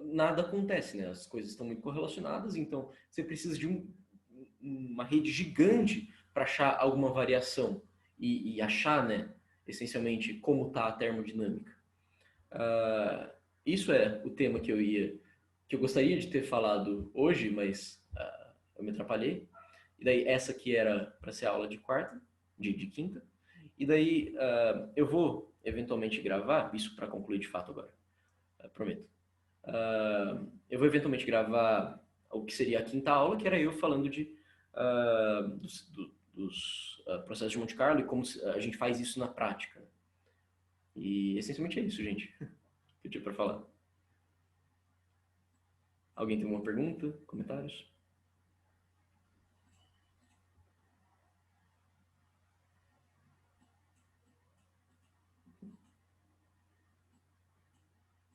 Speaker 1: nada acontece, né? As coisas estão muito correlacionadas, então você precisa de uma rede gigante para achar alguma variação e achar, né, essencialmente, como está a termodinâmica. Isso é o tema que eu gostaria de ter falado hoje, mas eu me atrapalhei. E daí essa que era para ser aula de quarta, de quinta. E daí eu vou eventualmente gravar, isso para concluir de fato agora, prometo. Eu vou eventualmente gravar o que seria a quinta aula, que era eu falando dos processos de Monte Carlo e como a gente faz isso na prática. E essencialmente é isso, gente, que eu tinha para falar. Alguém tem alguma pergunta, comentários?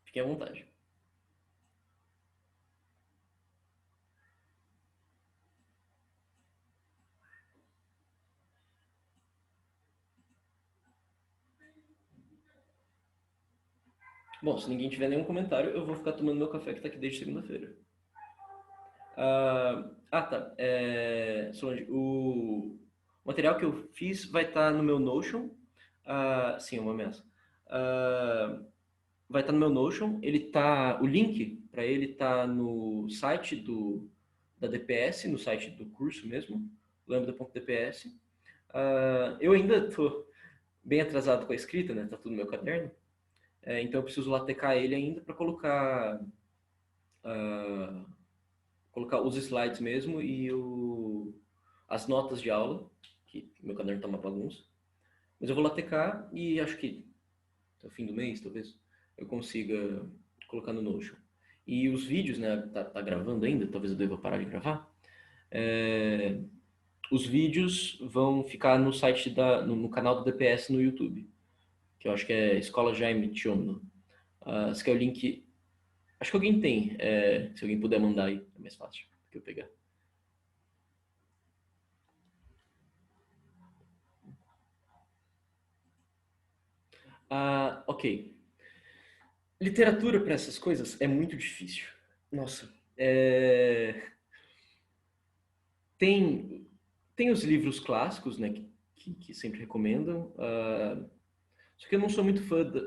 Speaker 1: Fiquem à vontade. Bom, se ninguém tiver nenhum comentário, eu vou ficar tomando meu café que está aqui desde segunda-feira. Tá. Solange, o material que eu fiz vai estar no meu Notion. Sim, é uma ameaça. Vai estar no meu Notion. O link para ele está no site da DPS, no site do curso mesmo, lambda.dps. Eu ainda estou bem atrasado com a escrita, né? Tá tudo no meu caderno. Então eu preciso latecar ele ainda para colocar os slides mesmo e as notas de aula, que meu caderno tá uma bagunça. Mas eu vou lá tecar e acho que até o fim do mês, talvez, eu consiga colocar no Notion. E os vídeos, né, tá gravando ainda, talvez eu deva parar de gravar. É, os vídeos vão ficar no site no canal do DPS no YouTube, que eu acho que é Escola Jaime Tiono. Esse que é o link. Acho que alguém tem. Se alguém puder mandar aí, é mais fácil que eu pegar. Ok. Literatura para essas coisas é muito difícil. Nossa. Tem, tem os livros clássicos, né, que sempre recomendam. Só que eu não sou muito fã da...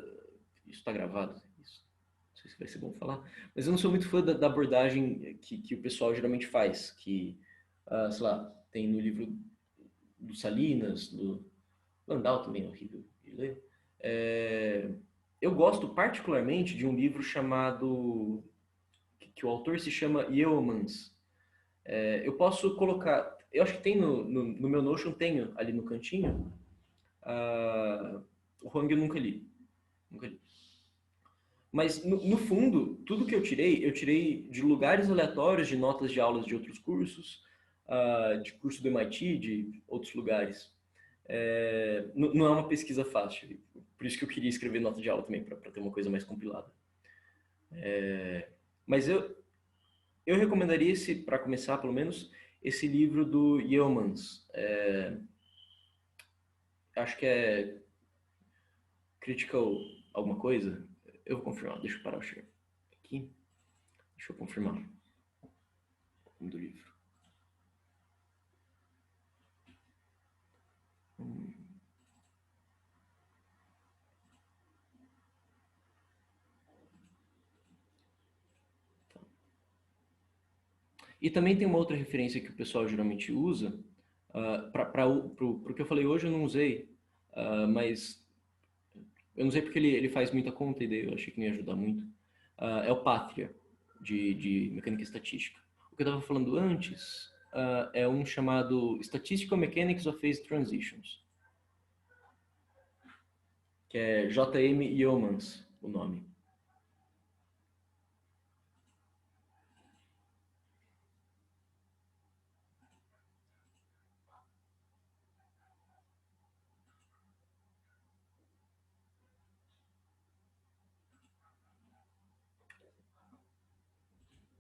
Speaker 1: Isso está gravado? Isso. Não sei se vai ser bom falar. Mas eu não sou muito fã da abordagem que o pessoal geralmente faz. Que, sei lá, tem no livro do Salinas, do Landau também é horrível de ler. É, eu gosto particularmente de um livro chamado... que o autor se chama Yeomans. Eu posso colocar... Eu acho que tem no meu Notion, tenho ali no cantinho. O Huang eu nunca li. Nunca li. Mas, no fundo, tudo que eu tirei de lugares aleatórios, de notas de aulas de outros cursos, de curso do MIT, de outros lugares. Não é uma pesquisa fácil. Por isso que eu queria escrever nota de aula também, para ter uma coisa mais compilada. Mas eu recomendaria, para começar, pelo menos, esse livro do Yeomans. Acho que é Critical alguma coisa. Eu vou confirmar, deixa eu parar o share aqui. Deixa eu confirmar o nome do livro. E também tem uma outra referência que o pessoal geralmente usa. Para o que eu falei hoje eu não usei, mas eu não usei porque ele faz muita conta e daí eu achei que não ia ajudar muito. É o Pátria, de mecânica e estatística. O que eu estava falando antes é um chamado Statistical Mechanics of Phase Transitions, que é J.M. Yeomans, o nome.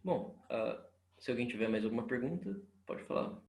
Speaker 1: Bom, se alguém tiver mais alguma pergunta, pode falar.